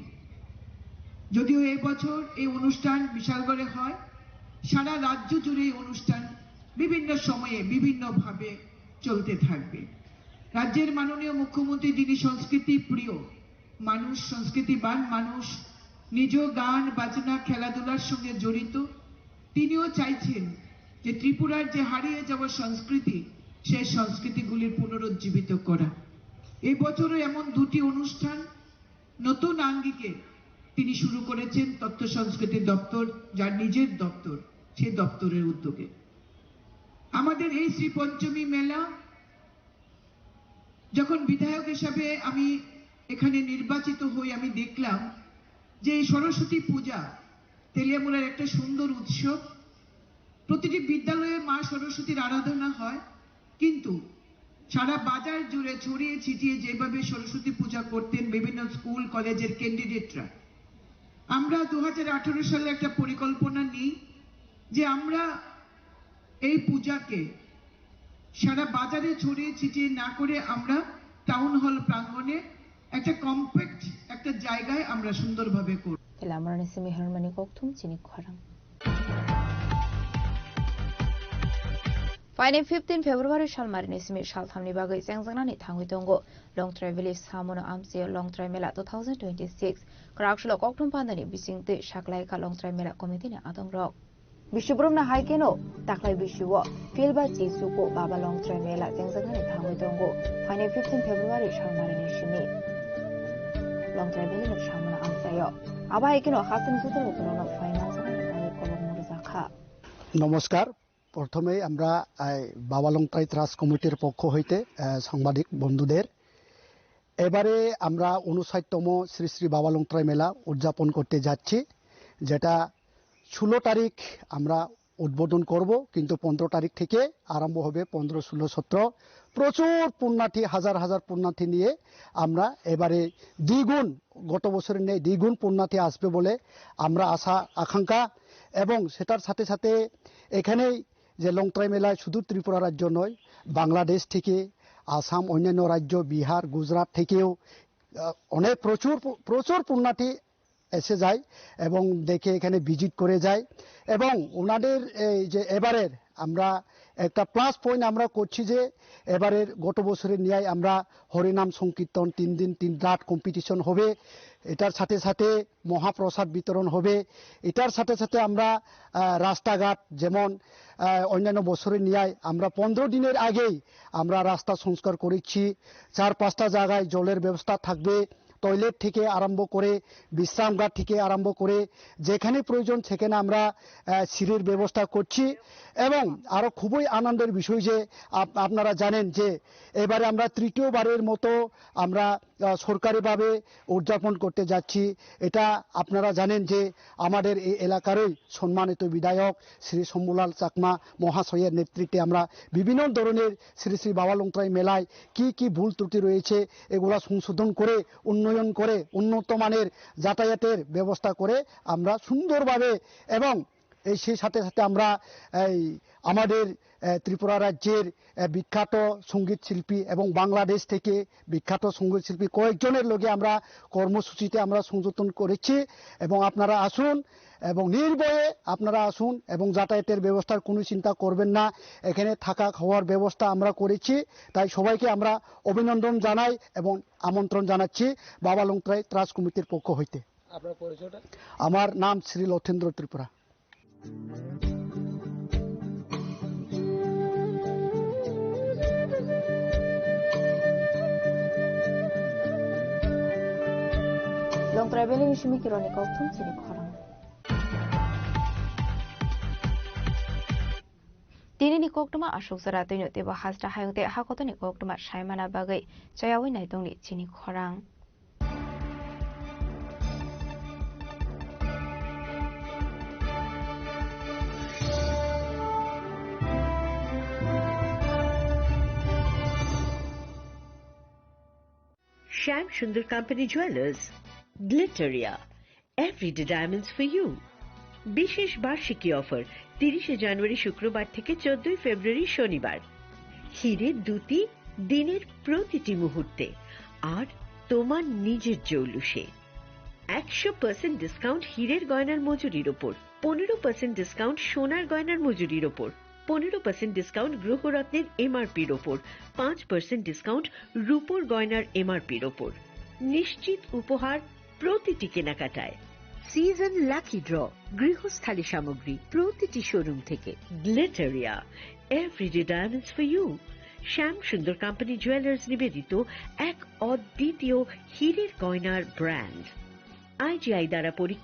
H: যদিও এবছর এই অনুষ্ঠান বিশালগড়ে হয়, সারা রাজ্য জুড়ে এই অনুষ্ঠান বিভিন্ন সময়ে বিভিন্নভাবে চলতে থাকবে। রাজ্যের মাননীয় মুখ্যমন্ত্রী, যিনি সংস্কৃতি প্রিয় মানুষ, সংস্কৃতিবান মানুষ, নিজ গান বাজনা খেলাধুলার সঙ্গে জড়িত, তিনিও চাইছেন যে ত্রিপুরার যে হারিয়ে যাওয়া সংস্কৃতি সেই সংস্কৃতিগুলির পুনরুজ্জীবিত করা। এই বছরও এমন 2টি অনুষ্ঠান নতুন আঙ্গিকে তিনি শুরু করেছেন তথ্য সংস্কৃতি দপ্তর, যার নিজের দপ্তর, সেই দপ্তরের উদ্যোগে। আমাদের এই শ্রী পঞ্চমী মেলা, যখন বিধায়ক হিসাবে আমি এখানে নির্বাচিত হই, আমি দেখলাম যে এই সরস্বতী পূজা তেলিয়ামুড়ার একটা সুন্দর উৎসব। প্রতিটি বিদ্যালয়ে মা সরস্বতীর আরাধনা হয়, কিন্তু সারা বাজার জুড়ে ছড়িয়ে ছিটিয়ে যেভাবে সরস্বতী পূজা করতেন বিভিন্ন স্কুল কলেজের ক্যান্ডিডেটরা, আমরা 2018 সালে একটা পরিকল্পনা নিই যে আমরা এই পূজাকে সারা বাজারে ছড়িয়ে ছিটিয়ে না করে আমরা টাউন হল প্রাঙ্গণে একটা কম্প্যাক্ট একটা জায়গায় আমরা সুন্দরভাবে করব।
F: তেলিয়ামরানি সিমি হারমানি koktum চিনি খরাং Fine 15 February Shalmarini Smith Shalthamni Bagai Sangzanani Tangwitongo Long Try Village Samono Amsi Long Try Mela 2026 Krakshlo Koktum Pandani Bising the Shaklaika Long Try Mela Committee Adong Rock Bishubrum Haikeno Taklai Bishuo Filba Jisuko Baba Long Try Mela Sangzanani Tangwitongo Fine 15 February Shalmarini Shimi Long Try Village Shamana Amsayo Abaikeno Hasan Sutuno Finance Muruzaka
I: নমস্কার। প্রথমে আমরা বাবা লংত্রাই ত্রাস কমিটির পক্ষ হইতে সাংবাদিক বন্ধুদের এবারে আমরা 59তম শ্রী শ্রী বাবা লংত্রাই মেলা উদযাপন করতে যাচ্ছি, যেটা 16 তারিখ আমরা উদ্বোধন করব, কিন্তু 15 তারিখ থেকে আরম্ভ হবে। 15, 16, 17 প্রচুর পুণ্যার্থী, হাজার হাজার পুণ্যার্থী নিয়ে আমরা এবারে দ্বিগুণ, গত বছরের নেই দ্বিগুণ পুণ্যার্থী আসবে বলে আমরা আশা আকাঙ্ক্ষা। এবং সেটার সাথে সাথে এখানেই যে লংত্রাই মেলায় শুধু ত্রিপুরা রাজ্য নয়, বাংলাদেশ থেকে, আসাম, অন্যান্য রাজ্য, বিহার, গুজরাট থেকেও অনেক প্রচুর পুণ্যার্থী এসে যায় এবং দেখে এখানে ভিজিট করে যায়। এবং ওনাদের এই যে এবারের আমরা একটা প্লাস পয়েন্ট আমরা করছি যে এবারের গত বছরের ন্যায় আমরা হরিনাম সংকীর্তন 3 দিন 3 রাত কম্পিটিশন হবে, এটার সাথে সাথে মহাপ্রসাদ বিতরণ হবে, এটার সাথে সাথে আমরা রাস্তাঘাট যেমন অন্যান্য বছরের ন্যায় আমরা 15 দিনের আগেই আমরা রাস্তা সংস্কার করেছি। 4-5টা জায়গায় জলের ব্যবস্থা থাকবে, টয়লেট থেকে আরম্ভ করে বিশ্রামঘাট থেকে আরম্ভ করে যেখানে প্রয়োজন সেখানে আমরা সিঁড়ির ব্যবস্থা করছি। এবং আরো খুবই আনন্দের বিষয় যে আপনারা জানেন যে এবারে আমরা তৃতীয়বারের মতো আমরা সরকারিভাবে উদযাপন করতে যাচ্ছি। এটা আপনারা জানেন যে আমাদের এই এলাকারই সম্মানিত বিধায়ক শ্রী শম্ভুলাল চাকমা মহাশয়ের নেতৃত্বে আমরা বিভিন্ন ধরনের শ্রী শ্রী বাবা লংত্রাই মেলায় কি ভুল ত্রুটি রয়েছে এগুলা সংশোধন করে উন্নয়ন করে উন্নত মানের যাতায়াতের ব্যবস্থা করে আমরা সুন্দরভাবে এবং সেই সাথে সাথে আমরা আমাদের ত্রিপুরা রাজ্যের বিখ্যাত সঙ্গীত শিল্পী এবং বাংলাদেশ থেকে বিখ্যাত সঙ্গীত শিল্পী কয়েকজনের লগে আমরা কর্মসূচিতে আমরা সংযোজন করেছি এবং আপনারা আসুন এবং নির্ভয়ে আপনারা আসুন এবং যাতায়াতের ব্যবস্থার কোনো চিন্তা করবেন না, এখানে থাকা খাওয়ার ব্যবস্থা আমরা করেছি। তাই সবাইকে আমরা অভিনন্দন জানাই এবং আমন্ত্রণ জানাচ্ছি বাবা লংত্রাই ত্রাস কমিটির পক্ষ হইতে।
S: আপনার পরিচয়টা?
I: আমার নাম Shri লথেন্দ্র Tripura.
F: Longtrai beli mishimi kironi koktum chini khorang. Dini ni koktuma ashok zara tino teba hasra hayungte hakoto ni koktuma shaimana bagai chayawi naitong ni chini khorang.
D: Shyam Sundar Company Jewelers, Glitteria, everyday diamonds for you. বিশেষ বার্ষিকী offer 30 জানুয়ারি শুক্রবার থেকে 14 ফেব্রুয়ারি শনিবার। হীরের দুটি দিনের প্রতিটি মুহূর্তে আর তোমার নিজের জৌলুসে। 100% ডিসকাউন্ট হীরের গয়নার মজুরির ওপর, 15% ডিসকাউন্ট সোনার গয়নার মজুরির ওপর, 15% ডিসকাউন্ট গ্রহরত্নের এমআরপির ওপর, 5% ডিসকাউন্ট রূপোর গয়নার এমআরপির ওপর। নিশ্চিত উপহার প্রতিটি কেনাকাটায়। সিজন লাকি ড্র গৃহস্থালী সামগ্রী প্রতিটি শোরুম থেকে। Glitteria, everyday diamonds for you. Shyam Sundar company jewellers নিবেদিত এক অদ্বিতীয় হীরের গয়নার ব্র্যান্ড। আইজিআই দ্বারা পরীক্ষিত